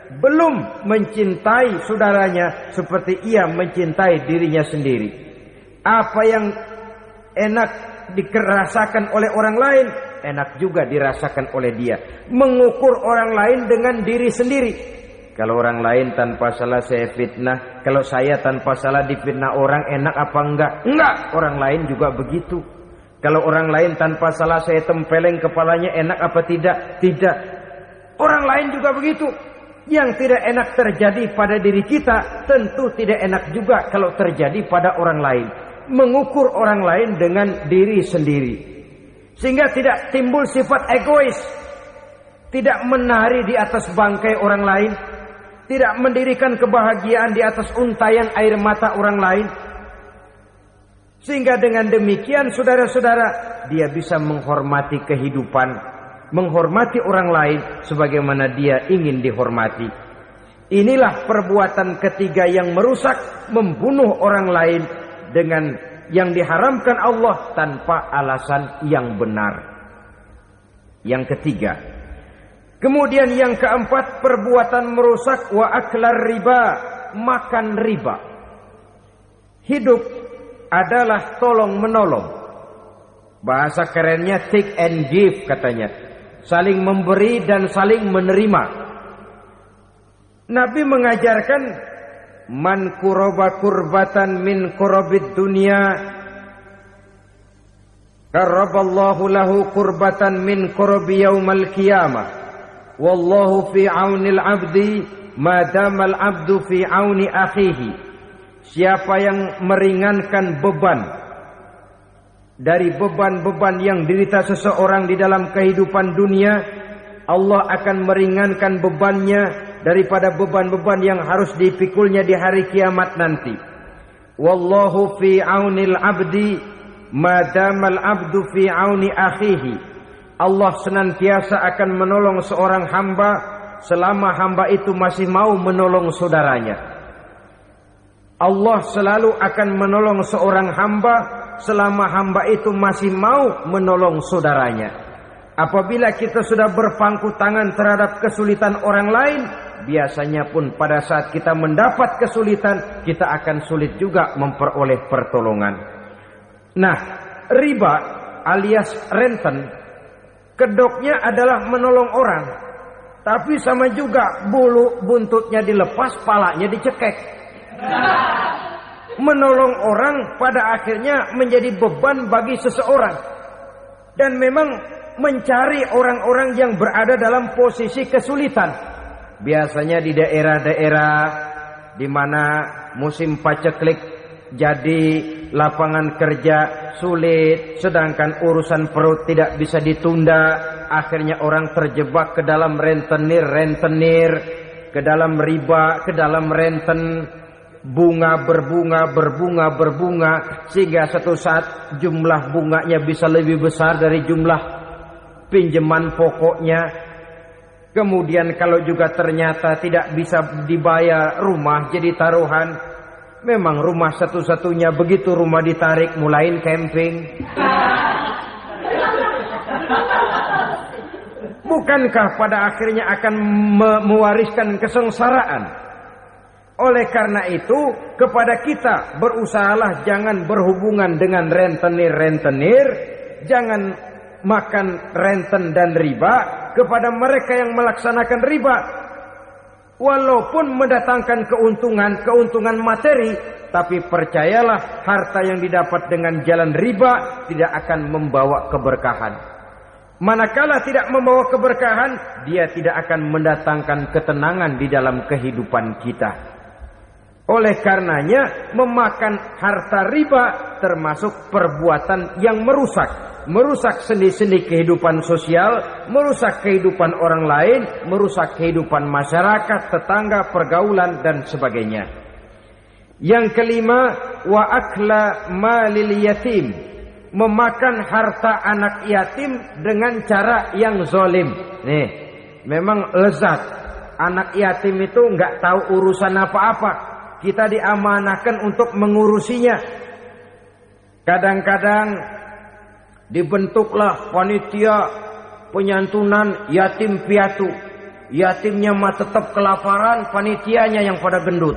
[SPEAKER 1] belum mencintai saudaranya seperti ia mencintai dirinya sendiri. Apa yang enak dirasakan oleh orang lain, enak juga dirasakan oleh dia. Mengukur orang lain dengan diri sendiri. Kalau orang lain tanpa salah saya fitnah, kalau saya tanpa salah difitnah orang, enak apa enggak? Enggak, orang lain juga begitu. Kalau orang lain tanpa salah saya tempeleng kepalanya, enak apa tidak? Tidak. Orang lain juga begitu. Yang tidak enak terjadi pada diri kita, tentu tidak enak juga kalau terjadi pada orang lain. Mengukur orang lain dengan diri sendiri, sehingga tidak timbul sifat egois, tidak menari di atas bangkai orang lain, tidak mendirikan kebahagiaan di atas untayan air mata orang lain. Sehingga dengan demikian saudara-saudara, dia bisa menghormati kehidupan, menghormati orang lain sebagaimana dia ingin dihormati. Inilah perbuatan ketiga yang merusak, membunuh orang lain dengan yang diharamkan Allah tanpa alasan yang benar. Yang ketiga. Kemudian yang keempat, perbuatan merusak wa aklar riba, makan riba. Hidup adalah tolong menolong. Bahasa kerennya take and give katanya. Saling memberi dan saling menerima. Nabi mengajarkan man kuraba kurbatan min kurabid dunya karaballahu lahu kurbatan min kurabi yaumal qiyamah. Wallahu fi aunil abdi madamal abdu fi auni akhihi. Siapa yang meringankan beban dari beban-beban yang derita seseorang di dalam kehidupan dunia, Allah akan meringankan bebannya daripada beban-beban yang harus dipikulnya di hari kiamat nanti. Wallahu fi aunil abdi madamal abdu fi auni akhihi. Allah senantiasa akan menolong seorang hamba selama hamba itu masih mau menolong saudaranya. Allah selalu akan menolong seorang hamba selama hamba itu masih mau menolong saudaranya. Apabila kita sudah berpangku tangan terhadap kesulitan orang lain, biasanya pun pada saat kita mendapat kesulitan, kita akan sulit juga memperoleh pertolongan. Nah, riba alias renten, kedoknya adalah menolong orang, tapi sama juga bulu buntutnya dilepas, palanya dicekek. Menolong orang pada akhirnya menjadi beban bagi seseorang. Dan memang mencari orang-orang yang berada dalam posisi kesulitan. Biasanya di daerah-daerah di mana musim paceklik, jadi lapangan kerja sulit, sedangkan urusan perut tidak bisa ditunda. Akhirnya orang terjebak ke dalam rentenir, ke dalam riba, ke dalam renten. Bunga berbunga sehingga satu saat jumlah bunganya bisa lebih besar dari jumlah pinjaman pokoknya. Kemudian kalau juga ternyata tidak bisa dibayar, rumah jadi taruhan. Memang rumah satu-satunya, begitu rumah ditarik mulain camping. Bukankah pada akhirnya akan mewariskan kesengsaraan? Oleh karena itu, kepada kita berusahalah jangan berhubungan dengan rentenir, jangan makan renten dan riba. Kepada mereka yang melaksanakan riba, walaupun mendatangkan keuntungan materi, tapi percayalah harta yang didapat dengan jalan riba tidak akan membawa keberkahan. Manakala tidak membawa keberkahan, dia tidak akan mendatangkan ketenangan di dalam kehidupan kita. Oleh karenanya memakan harta riba termasuk perbuatan yang merusak sendi-sendi kehidupan sosial, merusak kehidupan orang lain, merusak kehidupan masyarakat, tetangga, pergaulan dan sebagainya. Yang kelima, wa akla malil yatim, memakan harta anak yatim dengan cara yang zalim. Nih, memang lezat. Anak yatim itu nggak tahu urusan apa-apa. Kita diamanahkan untuk mengurusinya. Kadang-kadang dibentuklah panitia penyantunan yatim piatu. Yatimnya mah tetap kelaparan, panitianya yang pada gendut.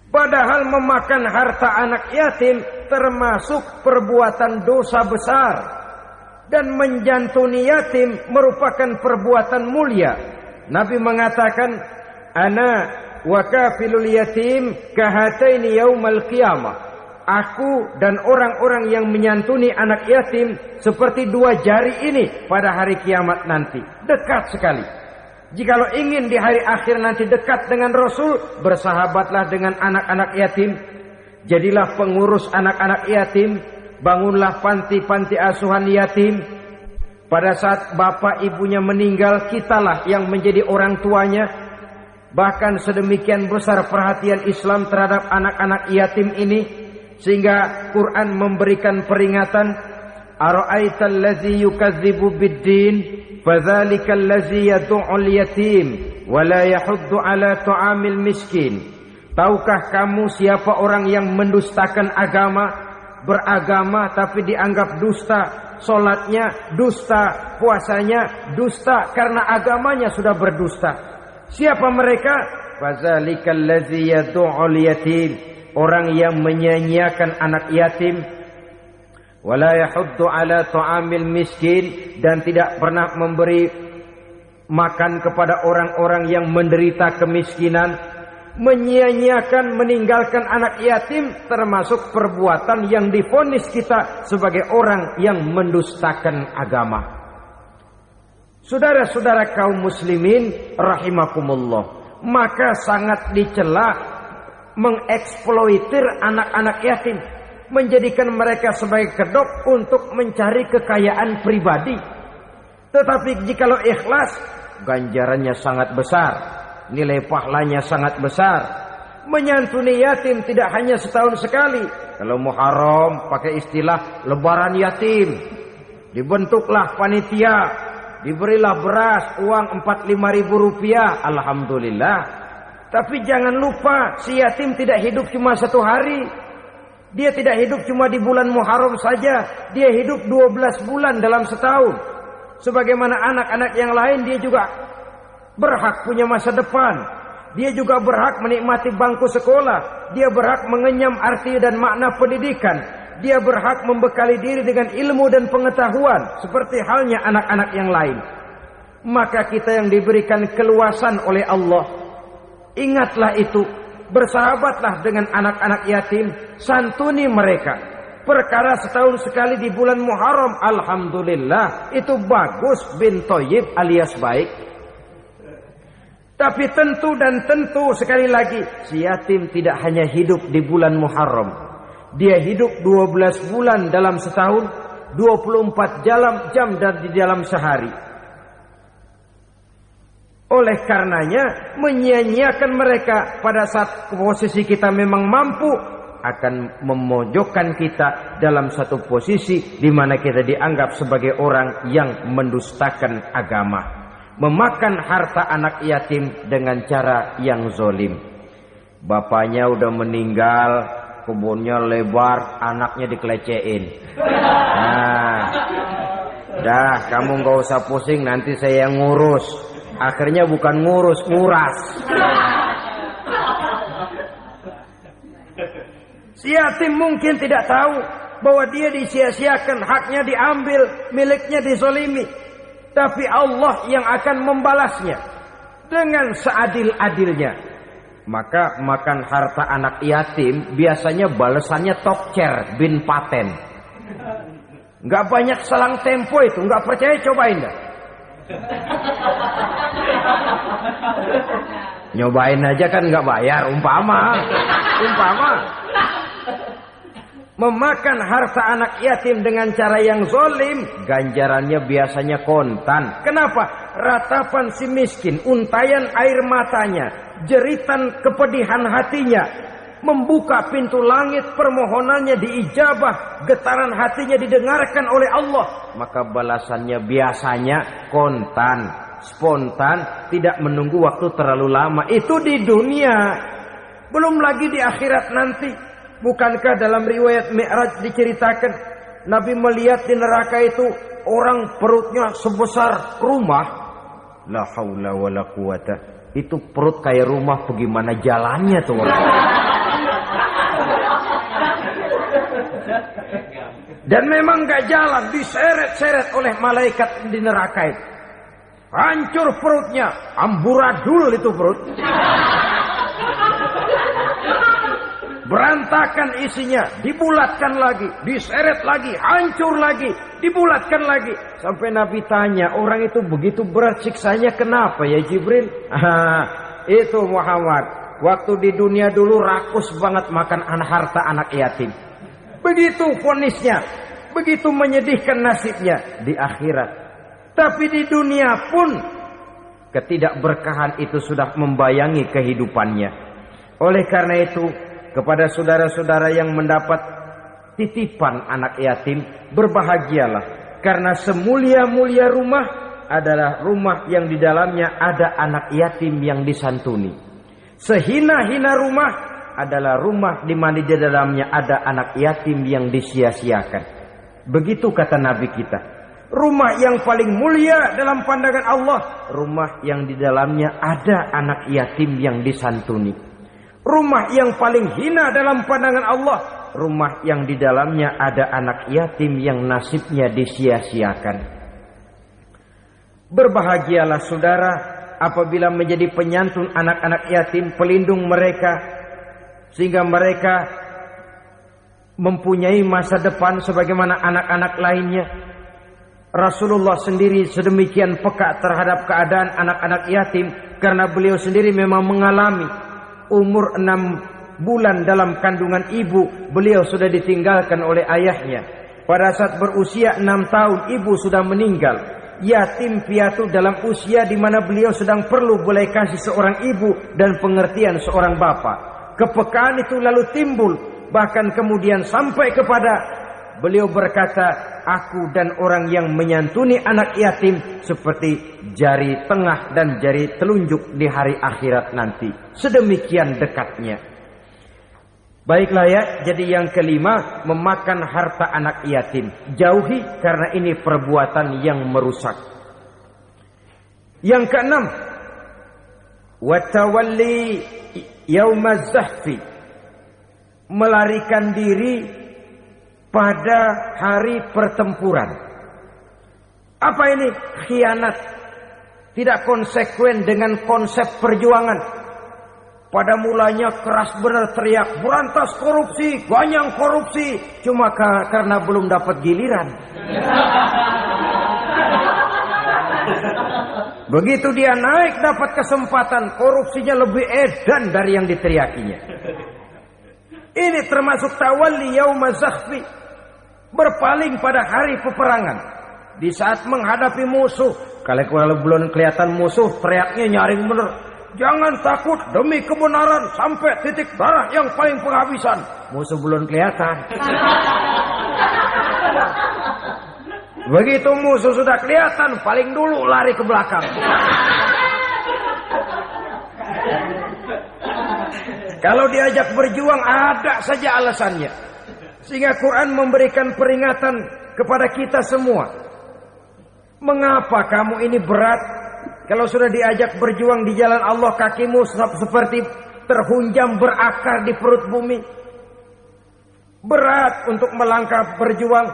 [SPEAKER 1] Padahal memakan harta anak yatim termasuk perbuatan dosa besar. Dan menjantuni yatim merupakan perbuatan mulia. Nabi mengatakan, ana wa kafilul yatim kahataini yaumal qiyamah. Aku dan orang-orang yang menyantuni anak yatim seperti dua jari ini pada hari kiamat nanti. Dekat sekali. Jikalau ingin di hari akhir nanti dekat dengan Rasul, bersahabatlah dengan anak-anak yatim. Jadilah pengurus anak-anak yatim. Bangunlah panti-panti asuhan yatim. Pada saat bapak ibunya meninggal, kitalah yang menjadi orang tuanya. Bahkan sedemikian besar perhatian Islam terhadap anak-anak yatim ini, sehingga Quran memberikan peringatan, ara'aital ladzi yukadzibu bid-din fadzalikal ladzi yad'ul yatim wa la yahuddu ala ta'amil miskin. Tahukah kamu siapa orang yang mendustakan agama? Beragama tapi dianggap dusta, solatnya dusta, puasanya dusta karena agamanya sudah berdusta. Siapa mereka? Fazalikal ladzi yad'ul yatim, orang yang menyanyiakan anak yatim. Wala yahuddu ala ta'amil miskin, dan tidak pernah memberi makan kepada orang-orang yang menderita kemiskinan. Menyia-nyiakan, meninggalkan anak yatim termasuk perbuatan yang divonis kita sebagai orang yang mendustakan agama. Saudara-saudara kaum muslimin rahimakumullah, maka sangat dicela mengeksploitir anak-anak yatim, menjadikan mereka sebagai kedok untuk mencari kekayaan pribadi. Tetapi jikalau ikhlas, ganjarannya sangat besar, nilai pahalanya sangat besar. Menyantuni yatim tidak hanya setahun sekali. Kalau Muharram pakai istilah lebaran yatim, dibentuklah panitia, diberilah beras, uang 45.000 rupiah, alhamdulillah. Tapi jangan lupa, si yatim tidak hidup cuma satu hari. Dia tidak hidup cuma di bulan Muharram saja, dia hidup 12 bulan dalam setahun. Sebagaimana anak-anak yang lain, dia juga berhak punya masa depan. Dia juga berhak menikmati bangku sekolah. Dia berhak mengenyam arti dan makna pendidikan. Dia berhak membekali diri dengan ilmu dan pengetahuan seperti halnya anak-anak yang lain. Maka kita yang diberikan keluasan oleh Allah, ingatlah itu, bersahabatlah dengan anak-anak yatim, santuni mereka. Perkara setahun sekali di bulan Muharram, alhamdulillah, itu bagus, bin Thayyib alias baik. Tapi tentu dan tentu sekali lagi, si yatim tidak hanya hidup di bulan Muharram. Dia hidup 12 bulan dalam setahun, 24 jam dan di dalam sehari. Oleh karenanya, menyia-nyiakan mereka pada saat posisi kita memang mampu akan memojokkan kita dalam satu posisi di mana kita dianggap sebagai orang yang mendustakan agama. Memakan harta anak yatim dengan cara yang zolim. Bapaknya udah meninggal, kebunnya lebar, anaknya dikelecehin. Nah, dah kamu gak usah pusing, nanti saya yang ngurus. Akhirnya bukan ngurus, nguras. Si yatim mungkin tidak tahu bahwa dia disia-siakan, haknya diambil, miliknya dizolimi. Tapi Allah yang akan membalasnya dengan seadil-adilnya. Maka makan harta anak yatim biasanya balasannya tokcer bin paten. Gak banyak selang tempo itu, gak percaya cobain dah. Nyobain aja kan gak bayar, umpama. Memakan harta anak yatim dengan cara yang zolim, ganjarannya biasanya kontan. Kenapa? Ratapan si miskin, untayan air matanya, jeritan kepedihan hatinya, membuka pintu langit, permohonannya diijabah, getaran hatinya didengarkan oleh Allah. Maka balasannya biasanya kontan, spontan, tidak menunggu waktu terlalu lama. Itu di dunia, belum lagi di akhirat nanti. Bukankah dalam riwayat Mi'raj diceritakan Nabi melihat di neraka itu orang perutnya sebesar rumah. La haula wala quwata. Itu perut kayak rumah, bagaimana jalannya tuh orang. Dan memang gak jalan, diseret-seret oleh malaikat di neraka itu. Hancur perutnya, amburadul itu perut. Berantakan isinya, dibulatkan lagi, diseret lagi, hancur lagi, dibulatkan lagi. Sampai Nabi tanya, orang itu begitu berat siksanya kenapa ya Jibril? Itu Muhammad, waktu di dunia dulu rakus banget makan harta anak yatim. Begitu vonisnya, begitu menyedihkan nasibnya di akhirat. Tapi di dunia pun ketidakberkahan itu sudah membayangi kehidupannya. Oleh karena itu, kepada saudara-saudara yang mendapat titipan anak yatim, berbahagialah. Karena semulia-mulia rumah adalah rumah yang di dalamnya ada anak yatim yang disantuni. Sehina-hina rumah adalah rumah di mana di dalamnya ada anak yatim yang disia-siakan. Begitu kata Nabi kita. Rumah yang paling mulia dalam pandangan Allah, rumah yang di dalamnya ada anak yatim yang disantuni. Rumah yang paling hina dalam pandangan Allah, rumah yang di dalamnya ada anak yatim yang nasibnya disia-siakan. Berbahagialah saudara apabila menjadi penyantun anak-anak yatim, pelindung mereka, sehingga mereka mempunyai masa depan sebagaimana anak-anak lainnya. Rasulullah sendiri sedemikian peka terhadap keadaan anak-anak yatim karena beliau sendiri memang mengalami umur 6 bulan dalam kandungan ibu, beliau sudah ditinggalkan oleh ayahnya. Pada saat berusia 6 tahun ibu sudah meninggal. Yatim piatu dalam usia di mana beliau sedang perlu belas kasih seorang ibu dan pengertian seorang bapak. Kepekaan itu lalu timbul, bahkan kemudian sampai kepada beliau berkata, aku dan orang yang menyantuni anak yatim seperti jari tengah dan jari telunjuk di hari akhirat nanti. Sedemikian dekatnya. Baiklah ya, jadi yang kelima, memakan harta anak yatim. Jauhi karena ini perbuatan yang merusak. Yang keenam, watawalli yaumaz zahfi. Melarikan diri pada hari pertempuran. Apa ini? Khianat. Tidak konsekuen dengan konsep perjuangan. Pada mulanya keras benar teriak, berantas korupsi, ganyang korupsi. Cuma karena belum dapat giliran. Begitu dia naik dapat kesempatan, korupsinya lebih edan dari yang diteriakinya. Ini termasuk tawalli yaumaz zahfi. Berpaling pada hari peperangan. Di saat menghadapi musuh. Kalau belum kelihatan musuh, teriaknya nyaring bener. Jangan takut demi kebenaran sampai titik darah yang paling penghabisan. Musuh belum kelihatan. Begitu musuh sudah kelihatan, paling dulu lari ke belakang. Kalau diajak berjuang ada saja alasannya. Sehingga Quran memberikan peringatan kepada kita semua. Mengapa kamu ini berat? Kalau sudah diajak berjuang di jalan Allah, kakimu seperti terhunjam berakar di perut bumi. Berat untuk melangkah berjuang.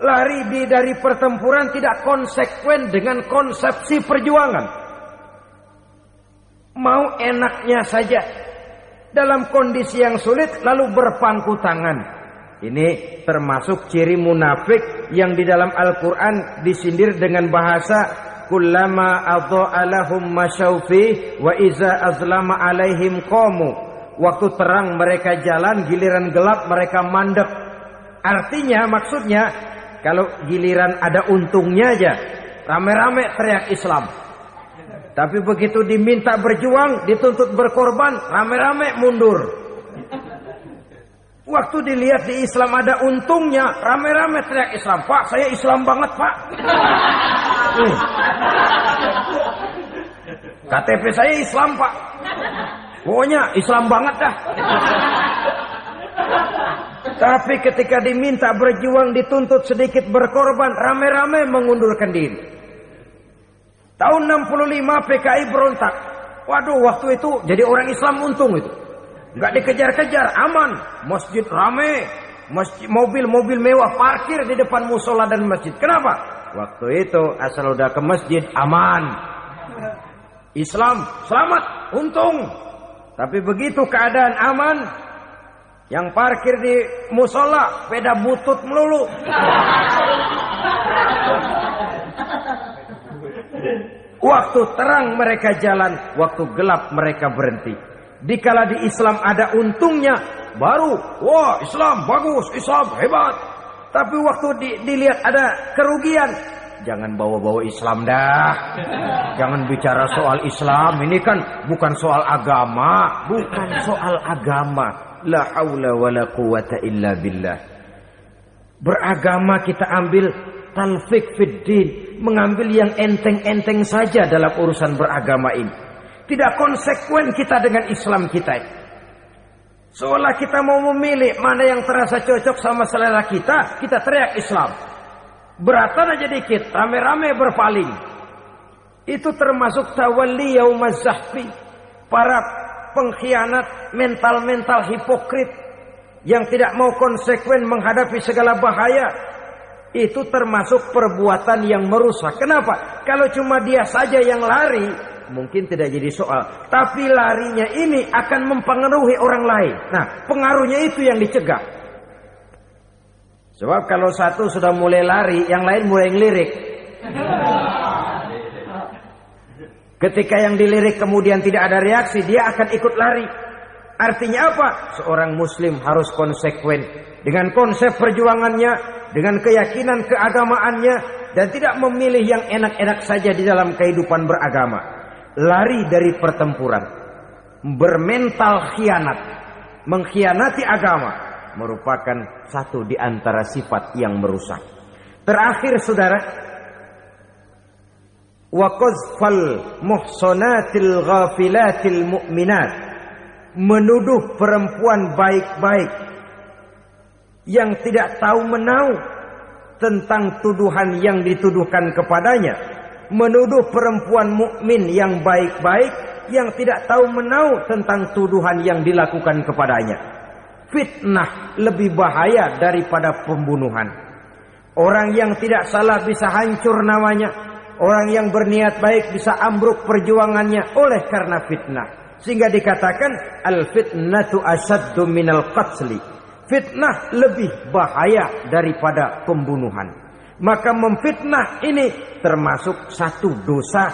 [SPEAKER 1] Lari dari pertempuran tidak konsekuen dengan konsepsi perjuangan. Mau enaknya saja. Dalam kondisi yang sulit lalu berpangku tangan. Ini termasuk ciri munafik yang di dalam Al-Quran disindir dengan bahasa kullama adha'a lahum masyaufi wa iza azlama alaihim qamu. Waktu terang mereka jalan, giliran gelap mereka mandek. Artinya maksudnya kalau giliran ada untungnya aja rame-rame teriak Islam. Tapi begitu diminta berjuang, dituntut berkorban, rame-rame mundur. Waktu dilihat di Islam ada untungnya, rame-rame teriak Islam. Pak, saya Islam banget, Pak. KTP saya Islam, Pak. Pokoknya Islam banget dah. Tapi ketika diminta berjuang, dituntut sedikit berkorban, rame-rame mengundurkan diri. Tahun 65 PKI berontak. Waduh, waktu itu jadi orang Islam untung itu. Nggak dikejar-kejar, aman. Masjid rame, mobil-mobil mewah parkir di depan musola dan masjid. Kenapa? Waktu itu asal udah ke masjid aman. Islam selamat, untung. Tapi begitu keadaan aman, yang parkir di musola sepeda butut melulu. Waktu terang mereka jalan, waktu gelap mereka berhenti. Dikala di Islam ada untungnya, baru wah Islam bagus, Islam hebat. Tapi waktu dilihat ada kerugian, jangan bawa-bawa Islam dah. Jangan bicara soal Islam, ini kan bukan soal agama, bukan soal agama. La haula wala quwata illa billah. Beragama kita ambil talfik fiddin, mengambil yang enteng-enteng saja dalam urusan beragama ini. Tidak konsekuen kita dengan Islam kita. Seolah kita mau memilih mana yang terasa cocok sama selera kita, kita teriak Islam. Beratan aja dikit, rame-rame berpaling. Itu termasuk tawalli yaumaz zahfi. Para pengkhianat, mental-mental hipokrit. yang tidak mau konsekuen menghadapi segala bahaya, itu termasuk perbuatan yang merusak. Kenapa? Kalau cuma dia saja yang lari, mungkin tidak jadi soal. Tapi larinya ini akan mempengaruhi orang lain. Nah, pengaruhnya itu yang dicegah. Sebab kalau satu sudah mulai lari, yang lain mulai ngelirik. Ketika yang dilirik kemudian tidak ada reaksi, dia akan ikut lari. Artinya apa? Seorang muslim harus konsekuen dengan konsep perjuangannya, dengan keyakinan keagamaannya, dan tidak memilih yang enak-enak saja di dalam kehidupan beragama. Lari dari pertempuran, bermental khianat, mengkhianati agama, merupakan satu di antara sifat yang merusak. Terakhir saudara, wa qazfal muhsanatil ghafilatil mu'minat, menuduh perempuan baik-baik yang tidak tahu menahu tentang tuduhan yang dituduhkan kepadanya, menuduh perempuan mukmin yang baik-baik yang tidak tahu menahu tentang tuduhan yang dilakukan kepadanya. Fitnah lebih bahaya daripada pembunuhan. Orang yang tidak salah bisa hancur namanya. Orang yang berniat baik bisa ambruk perjuangannya oleh karena fitnah. Sehingga dikatakan al-fitnatu asyaddu minal qatli. Fitnah lebih bahaya daripada pembunuhan. Maka memfitnah ini termasuk satu dosa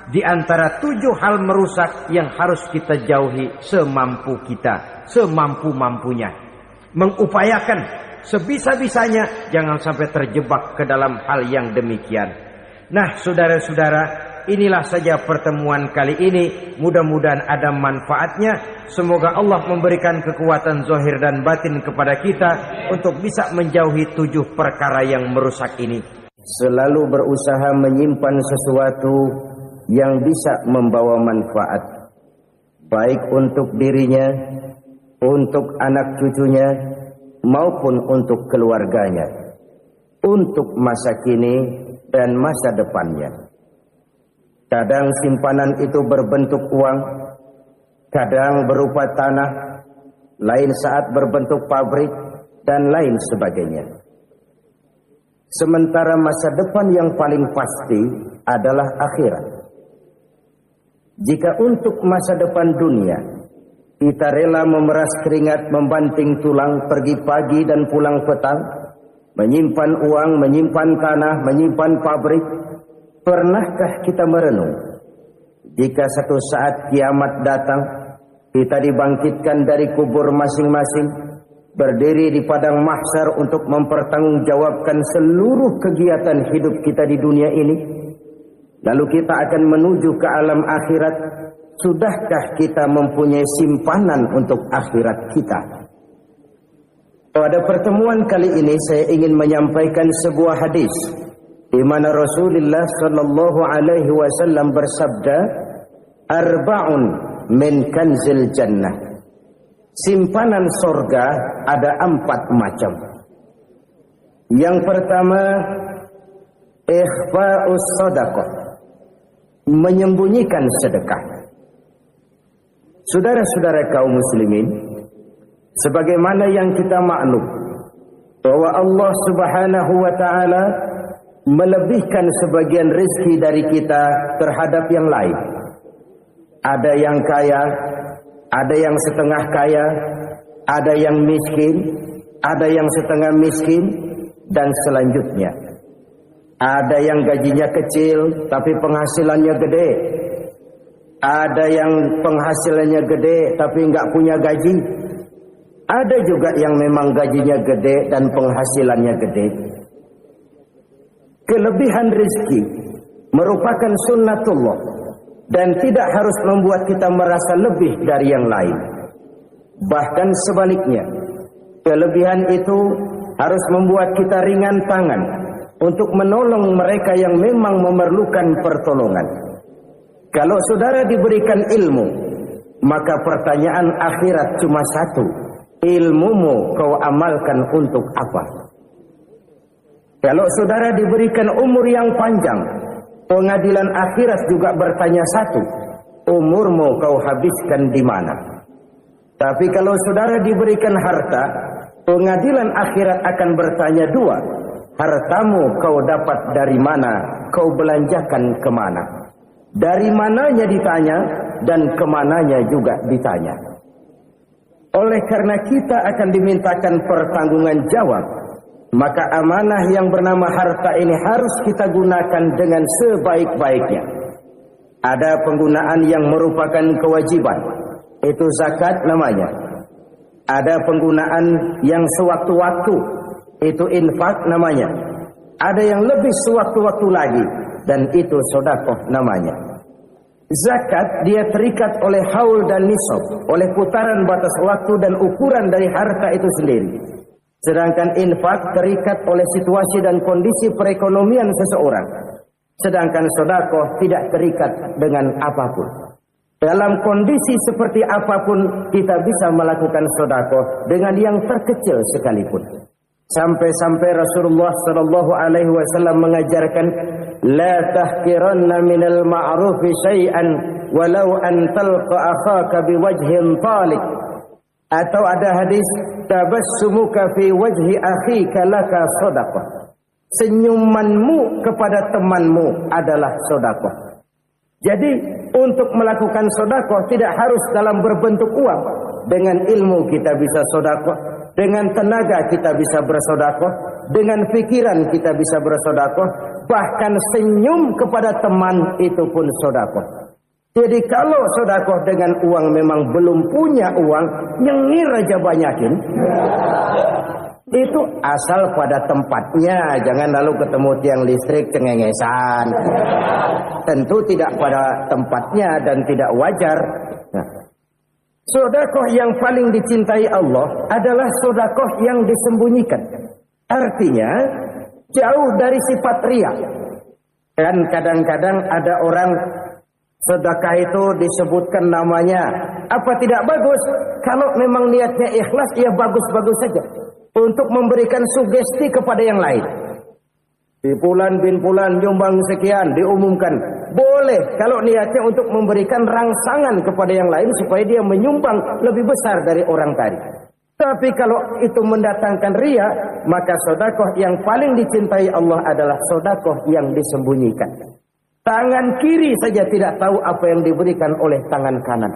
[SPEAKER 1] di antara 7 hal merusak yang harus kita jauhi semampu kita, semampu-mampunya. Mengupayakan sebisa-bisanya jangan sampai terjebak ke dalam hal yang demikian. Nah, saudara-saudara, inilah saja pertemuan kali ini. Mudah-mudahan ada manfaatnya. Semoga Allah memberikan kekuatan zahir dan batin kepada kita untuk bisa menjauhi 7 perkara yang merusak ini.
[SPEAKER 2] Selalu berusaha menyimpan sesuatu yang bisa membawa manfaat, baik untuk dirinya, untuk anak cucunya, maupun untuk keluarganya, untuk masa kini dan masa depannya. Kadang simpanan itu berbentuk uang, kadang berupa tanah, lain saat berbentuk pabrik, dan lain sebagainya. Sementara masa depan yang paling pasti adalah akhirat. Jika untuk masa depan dunia kita rela memeras keringat, membanting tulang, pergi pagi dan pulang petang, menyimpan uang, menyimpan tanah, menyimpan pabrik, pernahkah kita merenung jika satu saat kiamat datang, kita dibangkitkan dari kubur masing-masing, berdiri di padang mahsyar untuk mempertanggungjawabkan seluruh kegiatan hidup kita di dunia ini, lalu kita akan menuju ke alam akhirat. Sudahkah kita mempunyai simpanan untuk akhirat kita? Pada pertemuan kali ini saya ingin menyampaikan sebuah hadis di mana Rasulullah sallallahu alaihi wasallam bersabda, "Arba'un min kanzil jannah." Simpanan sorga ada 4 macam. Yang pertama, ikhfa'us shadaqah, menyembunyikan sedekah. Saudara-saudara kaum muslimin, sebagaimana yang kita maklum bahwa Allah Subhanahu wa taala melebihkan sebagian rezeki dari kita terhadap yang lain. Ada yang kaya, ada yang setengah kaya, ada yang miskin, ada yang setengah miskin, dan selanjutnya. Ada yang gajinya kecil tapi penghasilannya gede. Ada yang penghasilannya gede tapi nggak punya gaji. Ada juga yang memang gajinya gede dan penghasilannya gede. Kelebihan rezeki merupakan sunnatullah dan tidak harus membuat kita merasa lebih dari yang lain. Bahkan sebaliknya, kelebihan itu harus membuat kita ringan tangan untuk menolong mereka yang memang memerlukan pertolongan. Kalau saudara diberikan ilmu, maka pertanyaan akhirat cuma satu: ilmumu kau amalkan untuk apa? Kalau saudara diberikan umur yang panjang, pengadilan akhirat juga bertanya satu: umurmu kau habiskan di mana? Tapi kalau saudara diberikan harta, Pengadilan akhirat akan bertanya dua. Hartamu kau dapat dari mana? Kau belanjakan kemana? Dari mananya ditanya dan kemananya juga ditanya. Oleh karena kita akan dimintakan pertanggungan jawab, maka amanah yang bernama harta ini harus kita gunakan dengan sebaik-baiknya. Ada penggunaan yang merupakan kewajiban, itu zakat namanya. Ada penggunaan yang sewaktu-waktu, itu infak namanya. Ada yang lebih sewaktu-waktu lagi, dan itu sedekah namanya. Zakat dia terikat oleh haul dan nisab, oleh putaran batas waktu dan ukuran dari harta itu sendiri. Sedangkan infak terikat oleh situasi dan kondisi perekonomian seseorang. Sedangkan sedekah tidak terikat dengan apapun. Dalam kondisi seperti apapun kita bisa melakukan sedekah dengan yang terkecil sekalipun. Sampai-sampai Rasulullah sallallahu alaihi wasallam mengajarkan, la tahqiranna minal ma'rufi syai'an walau an talqa akhaka biwajhin talik. Atau ada hadis, tabassumuka fi wajhi akhika laka sedekah. Senyumanmu kepada temanmu adalah sedekah. Jadi untuk melakukan sedekah tidak harus dalam berbentuk uang. Dengan ilmu kita bisa sedekah, dengan tenaga kita bisa bersedekah, dengan pikiran kita bisa bersedekah, bahkan senyum kepada teman itu pun sedekah. Jadi kalau sedekah dengan uang memang belum punya uang, nyengir aja banyakin. Itu asal pada tempatnya, jangan lalu ketemu tiang listrik cengengesan. Tentu tidak pada tempatnya dan tidak wajar. Nah, sedekah yang paling dicintai Allah adalah sedekah yang disembunyikan. Artinya jauh dari sifat riya. Dan kadang-kadang ada orang sedekah itu disebutkan namanya. Apa tidak bagus? Kalau memang niatnya ikhlas, ya bagus-bagus saja. Untuk memberikan sugesti kepada yang lain. Di bulan bin bulan nyumbang sekian diumumkan. Boleh kalau niatnya untuk memberikan rangsangan kepada yang lain supaya dia menyumbang lebih besar dari orang tadi. Tapi kalau itu mendatangkan riya, maka sedekah yang paling dicintai Allah adalah sedekah yang disembunyikan. Tangan kiri saja tidak tahu apa yang diberikan oleh tangan kanan.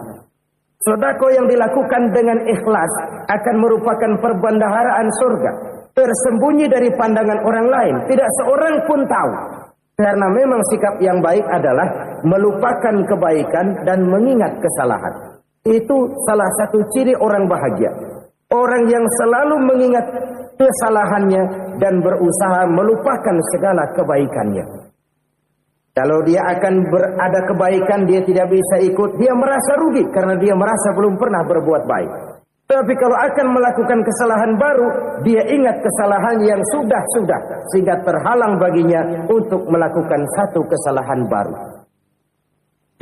[SPEAKER 2] Sedekah yang dilakukan dengan ikhlas akan merupakan perbendaharaan surga. Tersembunyi dari pandangan orang lain. Tidak seorang pun tahu. Karena memang sikap yang baik adalah melupakan kebaikan dan mengingat kesalahan. Itu salah satu ciri orang bahagia. Orang yang selalu mengingat kesalahannya dan berusaha melupakan segala kebaikannya. Kalau dia akan berada kebaikan, dia tidak bisa ikut, dia merasa rugi karena dia merasa belum pernah berbuat baik. Tapi kalau akan melakukan kesalahan baru, dia ingat kesalahan yang sudah-sudah, sehingga terhalang baginya untuk melakukan satu kesalahan baru.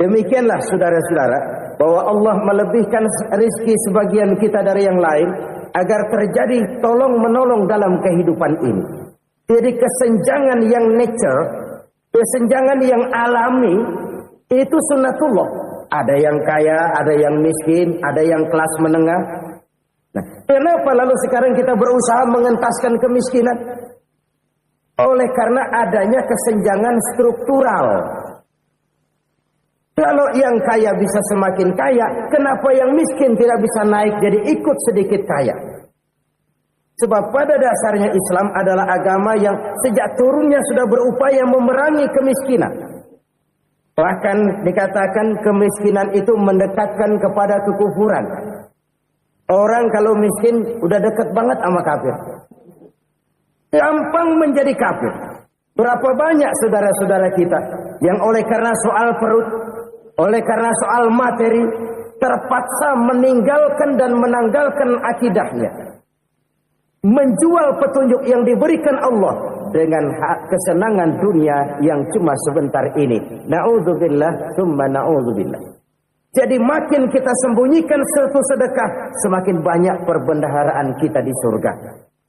[SPEAKER 2] Demikianlah saudara-saudara, bahwa Allah melebihkan rezeki sebagian kita dari yang lain, agar terjadi tolong-menolong dalam kehidupan ini. Jadi kesenjangan yang nature, kesenjangan yang alami, itu sunnatullah. Ada yang kaya, ada yang miskin, ada yang kelas menengah. Nah, kenapa lalu sekarang kita berusaha mengentaskan kemiskinan? Oleh karena adanya kesenjangan struktural. Kalau yang kaya bisa semakin kaya, kenapa yang miskin tidak bisa naik jadi ikut sedikit kaya? Sebab pada dasarnya Islam adalah agama yang sejak turunnya sudah berupaya memerangi kemiskinan. Bahkan dikatakan kemiskinan itu mendekatkan kepada kekufuran. Orang kalau miskin udah dekat banget sama kafir. Gampang menjadi kafir. Berapa banyak saudara-saudara kita yang oleh karena soal perut, oleh karena soal materi, terpaksa meninggalkan dan menanggalkan akidahnya. Menjual petunjuk yang diberikan Allah dengan kesenangan dunia yang cuma sebentar ini. Na'udzubillah, summa na'udzubillah. Jadi makin kita sembunyikan satu sedekah, semakin banyak perbendaharaan kita di surga.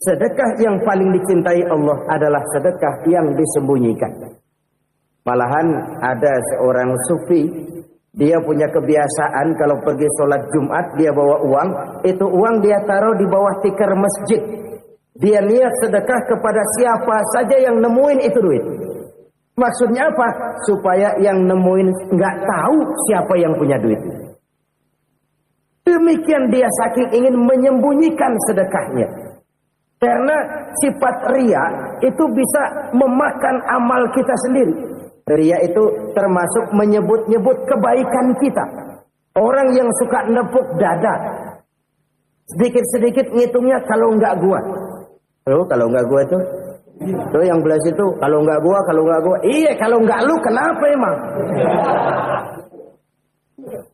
[SPEAKER 2] Sedekah yang paling dicintai Allah adalah sedekah yang disembunyikan. Malahan ada seorang sufi Dia punya kebiasaan kalau pergi sholat Jumat dia bawa uang, itu uang dia taruh di bawah tikar masjid. Dia niat sedekah kepada siapa saja yang nemuin itu duit. Maksudnya apa? Supaya yang nemuin nggak tahu siapa yang punya duit. Demikian dia saking ingin menyembunyikan sedekahnya. Karena sifat riya itu bisa memakan amal kita sendiri. Riya itu termasuk menyebut-nyebut kebaikan kita. Orang yang suka nepuk dada, sedikit-sedikit ngitungnya kalau nggak gua. Tuh, kalau nggak gua tuh yang belas itu kalau nggak gua. Iya, kalau nggak lu kenapa emang?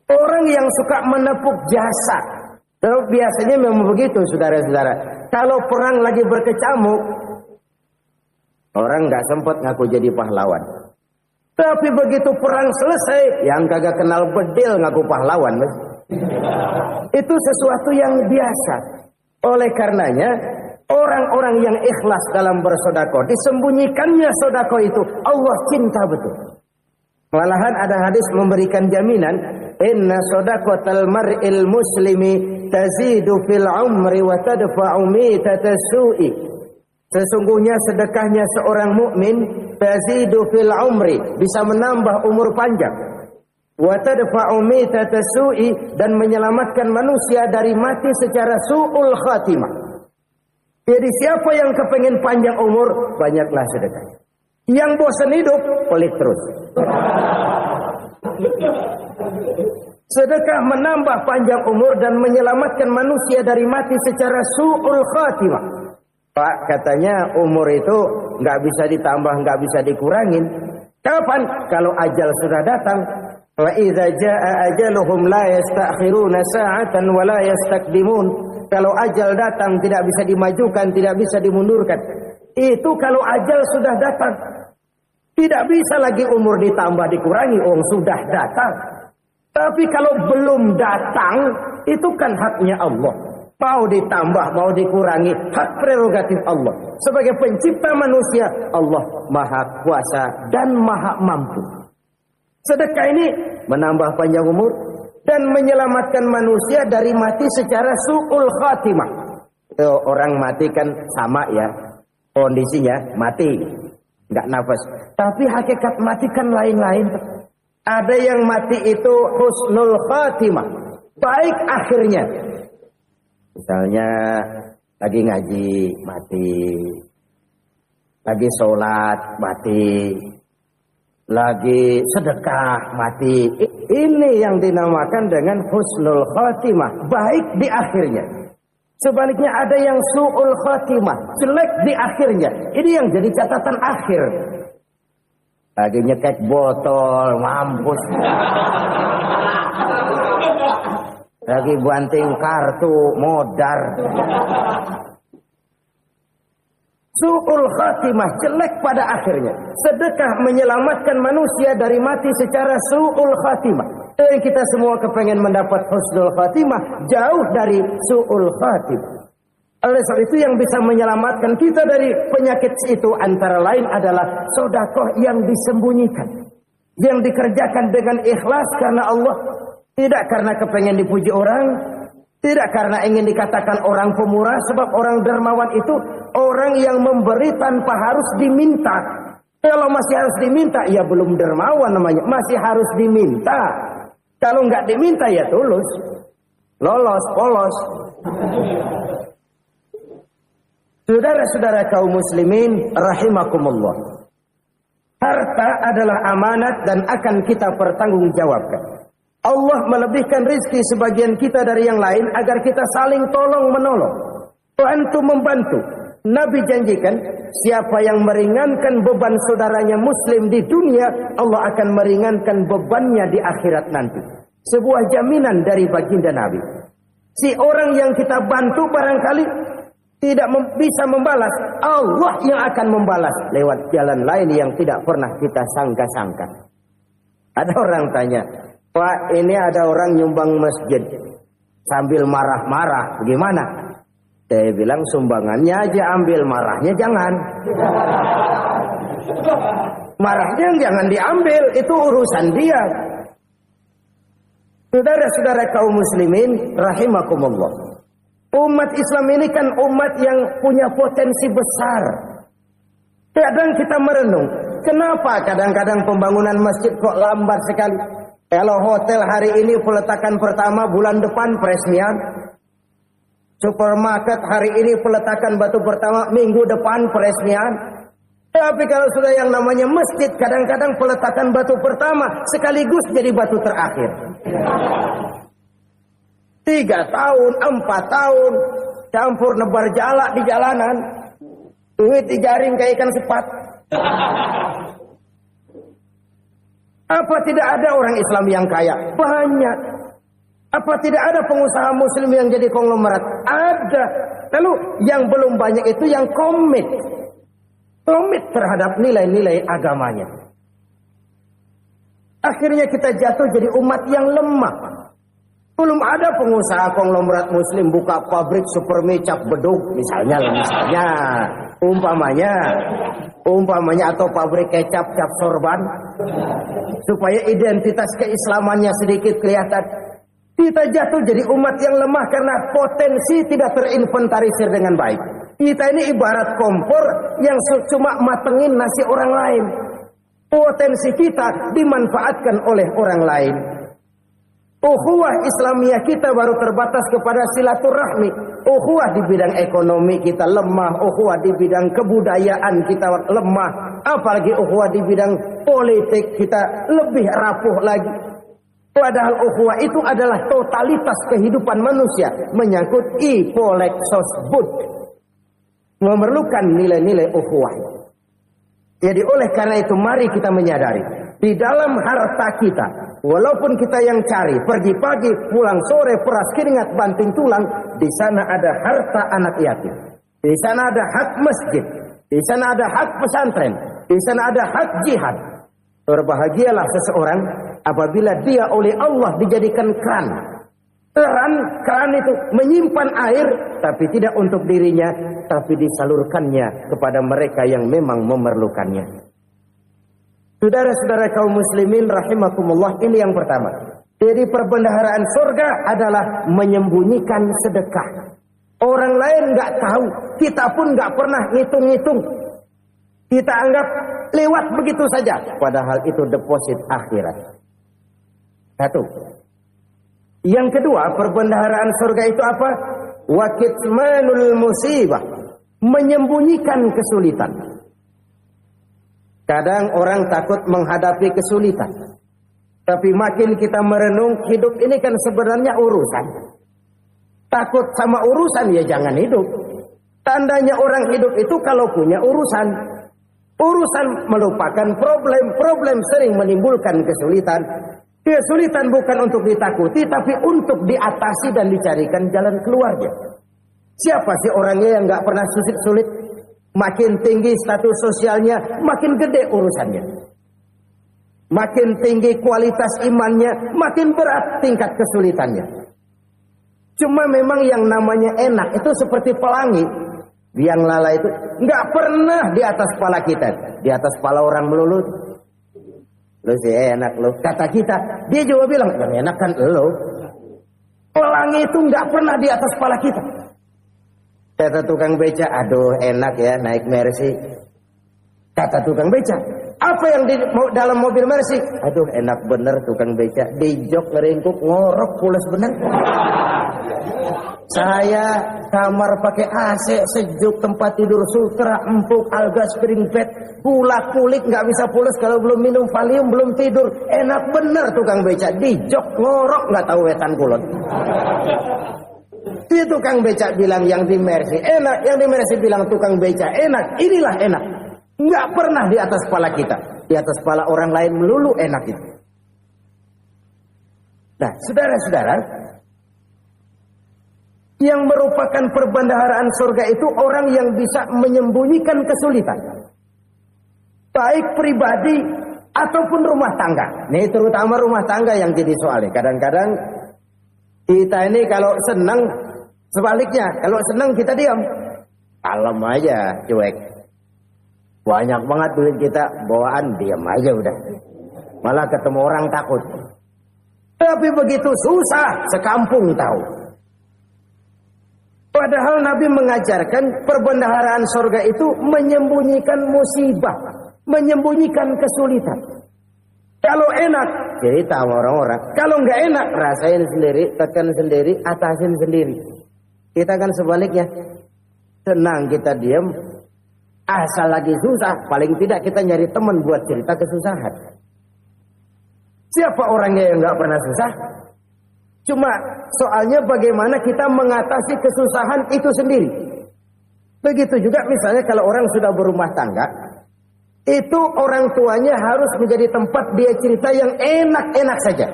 [SPEAKER 2] Orang yang suka menepuk jasa, terus biasanya memang begitu, saudara-saudara. Kalau perang lagi berkecamuk, orang nggak sempat ngaku jadi pahlawan. Tapi begitu perang selesai, yang kagak kenal bedil ngaku pahlawan, mas. Itu sesuatu yang biasa. Oleh karenanya, orang-orang yang ikhlas dalam bersedekah, disembunyikannya sedekah itu Allah cinta betul. Malahan ada hadis memberikan jaminan, inna shadaqatal mar'il muslimi tazidu fil umri wa tadfa'u mitatas su'i. Sesungguhnya sedekahnya seorang mukmin tazidu fil umri, bisa menambah umur panjang. Wa tadfa'u mitatas su'i, dan menyelamatkan manusia dari mati secara su'ul khatimah. Jadi siapa yang kepengen panjang umur, banyaklah sedekah. Yang bosan hidup, pelit terus. Sedekah menambah panjang umur dan menyelamatkan manusia dari mati secara su'ul khatimah. Pak, katanya umur itu nggak bisa ditambah, nggak bisa dikurangin. Kapan? Kalau ajal sudah datang. Wa idza jaa ajaluhum la yastakhiruna sa'atan wa la yastakdimun. Kalau ajal datang tidak bisa dimajukan, tidak bisa dimundurkan. Itu kalau ajal sudah datang. Tidak bisa lagi umur ditambah dikurangi, sudah datang. Tapi kalau belum datang, itu kan haknya Allah. Mau ditambah, mau dikurangi, hak prerogatif Allah. Sebagai pencipta manusia, Allah Maha Kuasa dan Maha Mampu. Sedekah ini menambah panjang umur dan menyelamatkan manusia dari mati secara su'ul khatimah. Orang mati kan sama ya, kondisinya mati, nggak nafas. Tapi hakikat mati kan lain-lain. Ada yang mati itu husnul khatimah, baik akhirnya. Misalnya lagi ngaji mati, lagi sholat mati, lagi sedekah mati. Ini yang dinamakan dengan husnul khatimah, baik di akhirnya. Sebaliknya ada yang su'ul khatimah, jelek di akhirnya. Ini yang jadi catatan akhir. Lagi nyekek botol, mampus. Lagi banting kartu, modar. Su'ul khatimah, jelek pada akhirnya. Sedekah menyelamatkan manusia dari mati secara su'ul khatimah. Kita semua kepengen mendapat husnul khatimah, jauh dari su'ul khatimah. Oleh sebab itu yang bisa menyelamatkan kita dari penyakit itu antara lain adalah sedekah yang disembunyikan, yang dikerjakan dengan ikhlas karena Allah, tidak karena kepengen dipuji orang, tidak karena ingin dikatakan orang pemurah. Sebab orang dermawan itu orang yang memberi tanpa harus diminta. Kalau masih harus diminta, ya belum dermawan namanya, masih harus diminta. Kalau nggak diminta ya tulus, lolos, polos. Saudara-saudara kaum muslimin rahimakumullah. Harta adalah amanat dan akan kita pertanggungjawabkan. Allah melebihkan rizki sebagian kita dari yang lain agar kita saling tolong menolong, bantu membantu. Nabi janjikan siapa yang meringankan beban saudaranya muslim di dunia, Allah akan meringankan bebannya di akhirat nanti. Sebuah jaminan dari baginda Nabi. Si orang yang kita bantu barangkali tidak bisa membalas, Allah yang akan membalas lewat jalan lain yang tidak pernah kita sangka-sangka. Ada orang tanya, Pak, ini ada orang nyumbang masjid sambil marah-marah, bagaimana? Saya bilang sumbangannya aja ambil, marahnya jangan. Marahnya jangan diambil, itu urusan dia. Saudara-saudara kaum muslimin rahimakumullah. Umat Islam ini kan umat yang punya potensi besar. Kadang kita merenung, kenapa kadang-kadang pembangunan masjid kok lambat sekali? Kalau hotel hari ini peletakan pertama, bulan depan peresmian. Supermarket hari ini peletakan batu pertama, minggu depan peresmian. Tapi kalau sudah yang namanya masjid, kadang-kadang peletakan batu pertama sekaligus jadi batu terakhir. 3 tahun, 4 tahun, campur nebar jalak di jalanan, duit dijaring kayak ikan sepat. Apa tidak ada orang Islam yang kaya? Banyak. Apa tidak ada pengusaha muslim yang jadi konglomerat? Ada. Lalu yang belum banyak itu yang komit terhadap nilai-nilai agamanya. Akhirnya kita jatuh jadi umat yang lemah. Belum ada pengusaha konglomerat muslim buka pabrik supermi cap beduk misalnya umpamanya atau pabrik kecap cap sorban supaya identitas keislamannya sedikit kelihatan. Kita jatuh jadi umat yang lemah karena potensi tidak terinventarisir dengan baik. Kita ini ibarat kompor yang cuma matengin nasi orang lain. Potensi kita dimanfaatkan oleh orang lain. Ukhuwah Islamiyah kita baru terbatas kepada silaturahmi. Ukhuwah di bidang ekonomi kita lemah. Ukhuwah di bidang kebudayaan kita lemah. Apalagi ukhuwah di bidang politik kita lebih rapuh lagi. Padahal ukhuwah itu adalah totalitas kehidupan manusia. Menyangkut ipolexosbud. Memerlukan nilai-nilai ukhuwah. Jadi oleh karena itu mari kita menyadari. Di dalam harta kita, walaupun kita yang cari, pergi pagi, pulang sore, peras keringat, banting tulang, di sana ada harta anak yatim. Di sana ada hak masjid. Di sana ada hak pesantren. Di sana ada hak jihad. Berbahagialah seseorang apabila dia oleh Allah dijadikan keran. Keran itu menyimpan air, tapi tidak untuk dirinya, tapi disalurkannya kepada mereka yang memang memerlukannya. Saudara-saudara kaum muslimin rahimakumullah, ini yang pertama. Jadi perbendaharaan surga adalah menyembunyikan sedekah. Orang lain nggak tahu, kita pun nggak pernah ngitung-ngitung. Kita anggap lewat begitu saja, padahal itu deposit akhirat. Satu. Yang kedua, perbendaharaan surga itu apa? Wa kitmanul musibah, menyembunyikan kesulitan. Kadang orang takut menghadapi kesulitan. Tapi makin kita merenung, hidup ini kan sebenarnya urusan. Takut sama urusan ya jangan hidup. Tandanya orang hidup itu kalau punya urusan. Urusan melupakan problem. Problem sering menimbulkan kesulitan. Kesulitan bukan untuk ditakuti, tapi untuk diatasi dan dicarikan jalan keluarnya. Siapa sih orangnya yang gak pernah sulit-sulit? Makin tinggi status sosialnya, makin gede urusannya. Makin tinggi kualitas imannya, makin berat tingkat kesulitannya. Cuma memang yang namanya enak itu seperti pelangi. Biang lala itu nggak pernah di atas kepala kita, di atas kepala orang melulu. Lu sih enak lu, kata kita. Dia juga bilang yang enak kan lu. Pelangi itu nggak pernah di atas kepala kita. Kata tukang beca, aduh enak ya naik Mercy. Kata tukang beca, apa yang di dalam mobil Mercy? Aduh enak bener tukang beca, di jok ngeringkuk ngorok pules bener. Saya kamar pakai AC sejuk, tempat tidur sutra, empuk, alga, spring bed, pulak kulik nggak bisa pules kalau belum minum Valium, belum tidur. Enak bener tukang beca, di jok ngorok nggak tahu wetan kulot. Itu tukang beca bilang yang di Mercy enak, yang di Mercy bilang tukang beca enak. Inilah enak. Nggak pernah di atas kepala kita, di atas kepala orang lain melulu enak itu. Nah, saudara-saudara, yang merupakan perbendaharaan surga itu orang yang bisa menyembunyikan kesulitan, baik pribadi ataupun rumah tangga. Ini terutama rumah tangga yang jadi soalnya. Kadang-kadang kita ini kalau senang, sebaliknya, kalau senang kita diam, kalem aja, cuek. Banyak banget duit kita bawaan, diam aja udah. Malah ketemu orang takut. Tapi begitu susah, sekampung tahu. Padahal Nabi mengajarkan perbendaharaan surga itu menyembunyikan musibah, menyembunyikan kesulitan. Kalau enak, cerita sama orang-orang. Kalau nggak enak, rasain sendiri, tekan sendiri, atasin sendiri. Kita kan sebaliknya. Senang kita diam, asal lagi susah, paling tidak kita nyari teman buat cerita kesusahan. Siapa orangnya yang nggak pernah susah? Cuma soalnya bagaimana kita mengatasi kesusahan itu sendiri. Begitu juga misalnya kalau orang sudah berumah tangga, itu orang tuanya harus menjadi tempat dia cerita yang enak-enak saja.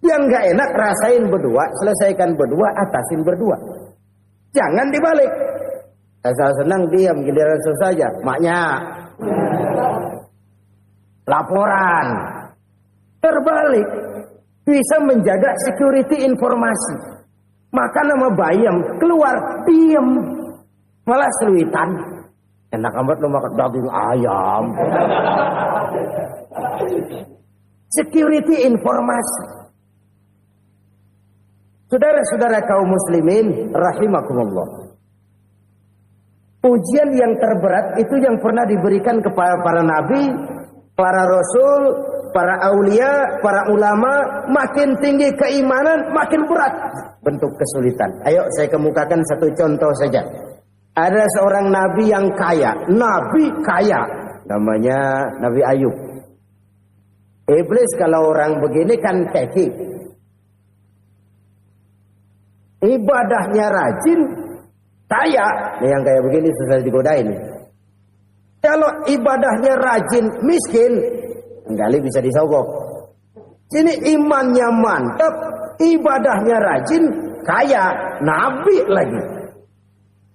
[SPEAKER 2] Yang nggak enak rasain berdua, selesaikan berdua, atasin berdua. Jangan dibalik. Asal senang diam, giliran susah saja. Maknya laporan. Terbalik. Bisa menjaga security informasi. Maka nama bayam keluar diam. Malah seluitan. Enak amat lo makan daging ayam. Security informasi. Saudara-saudara kaum muslimin rahimakumullah. Ujian yang terberat itu yang pernah diberikan kepada para nabi, para rasul, para aulia, para ulama. Makin tinggi keimanan, makin berat bentuk kesulitan. Ayo saya kemukakan satu contoh saja. Ada seorang nabi yang kaya, nabi kaya, namanya Nabi Ayub. Iblis kalau orang begini kan keki, ibadahnya rajin, kaya. Yang kayak begini susah digodain. Kalau ibadahnya rajin, miskin, kali bisa disogok. Sini imannya mantap, ibadahnya rajin, kaya, nabi lagi.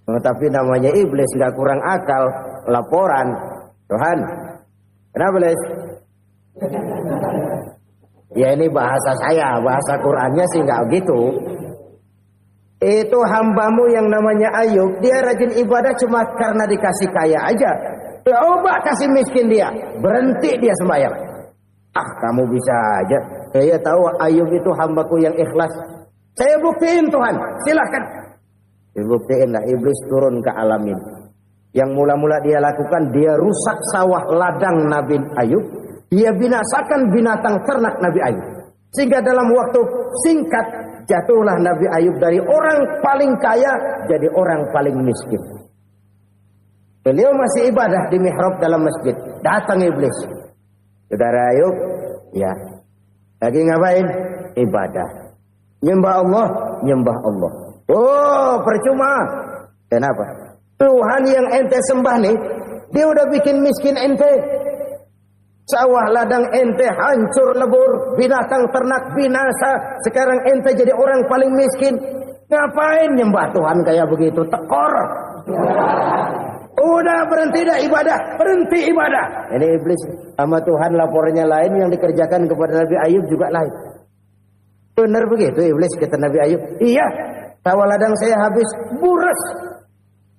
[SPEAKER 2] Oh, tapi namanya iblis nggak kurang akal. Laporan, Tuhan, kenapa iblis? Ya ini bahasa saya, bahasa Qurannya sih nggak gitu. Itu hambamu yang namanya Ayub, dia rajin ibadah cuma karena dikasih kaya aja. Coba kasih miskin dia, berhenti dia sembahyang. Ah, kamu bisa aja. Saya tahu Ayub itu hambaku yang ikhlas. Saya buktiin Tuhan, silahkan. Dibuktiinlah, iblis turun ke alam ini. Yang mula-mula dia lakukan, dia rusak sawah ladang Nabi Ayub. Dia binasakan binatang ternak Nabi Ayub. Sehingga dalam waktu singkat, jatuhlah Nabi Ayub dari orang paling kaya, jadi orang paling miskin. Beliau masih ibadah di mihrab dalam masjid. Datang iblis. Saudara Ayub, ya. Lagi ngapain? Ibadah. Nyembah Allah, nyembah Allah. Oh, percuma. Kenapa? Tuhan yang ente sembah nih, dia udah bikin miskin ente. Sawah ladang ente hancur lebur, binatang ternak binasa. Sekarang ente jadi orang paling miskin. Ngapain nyembah Tuhan kayak begitu? Tekor. Udah berhenti dah ibadah, berhenti ibadah. Ini iblis sama Tuhan laporannya lain, yang dikerjakan kepada Nabi Ayub juga lain. Benar begitu iblis kata Nabi Ayub? Iya. Sawah ladang saya habis, buras.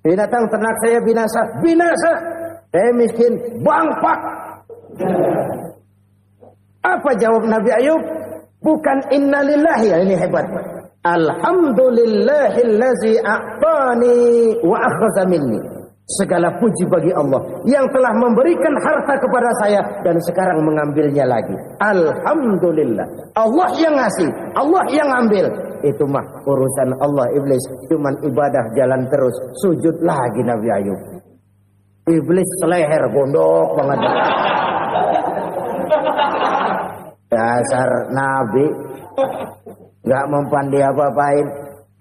[SPEAKER 2] Binatang ternak saya binasa, binasa. Saya miskin, bangpak. Apa jawab Nabi Ayub? Bukan innalillahi, ya ini hebat. Alhamdulillahillazi a'tani wa akhadha minni. Segala puji bagi Allah yang telah memberikan harta kepada saya dan sekarang mengambilnya lagi. Alhamdulillah. Allah yang ngasih, Allah yang ambil. Itu mah urusan Allah. Iblis cuman ibadah jalan terus, sujud lagi Nabi Ayub. Iblis seleher gondok banget. Dasar Nabi nggak mempan dia apa-apain.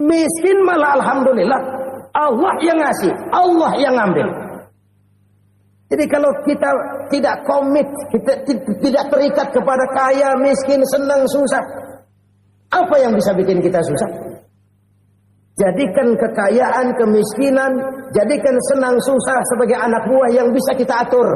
[SPEAKER 2] Miskin malah alhamdulillah. Allah yang ngasih, Allah yang ngambil. Jadi kalau kita tidak komit, kita tidak terikat kepada kaya, miskin, senang, susah, apa yang bisa bikin kita susah? Jadikan kekayaan, kemiskinan, jadikan senang susah sebagai anak buah yang bisa kita atur.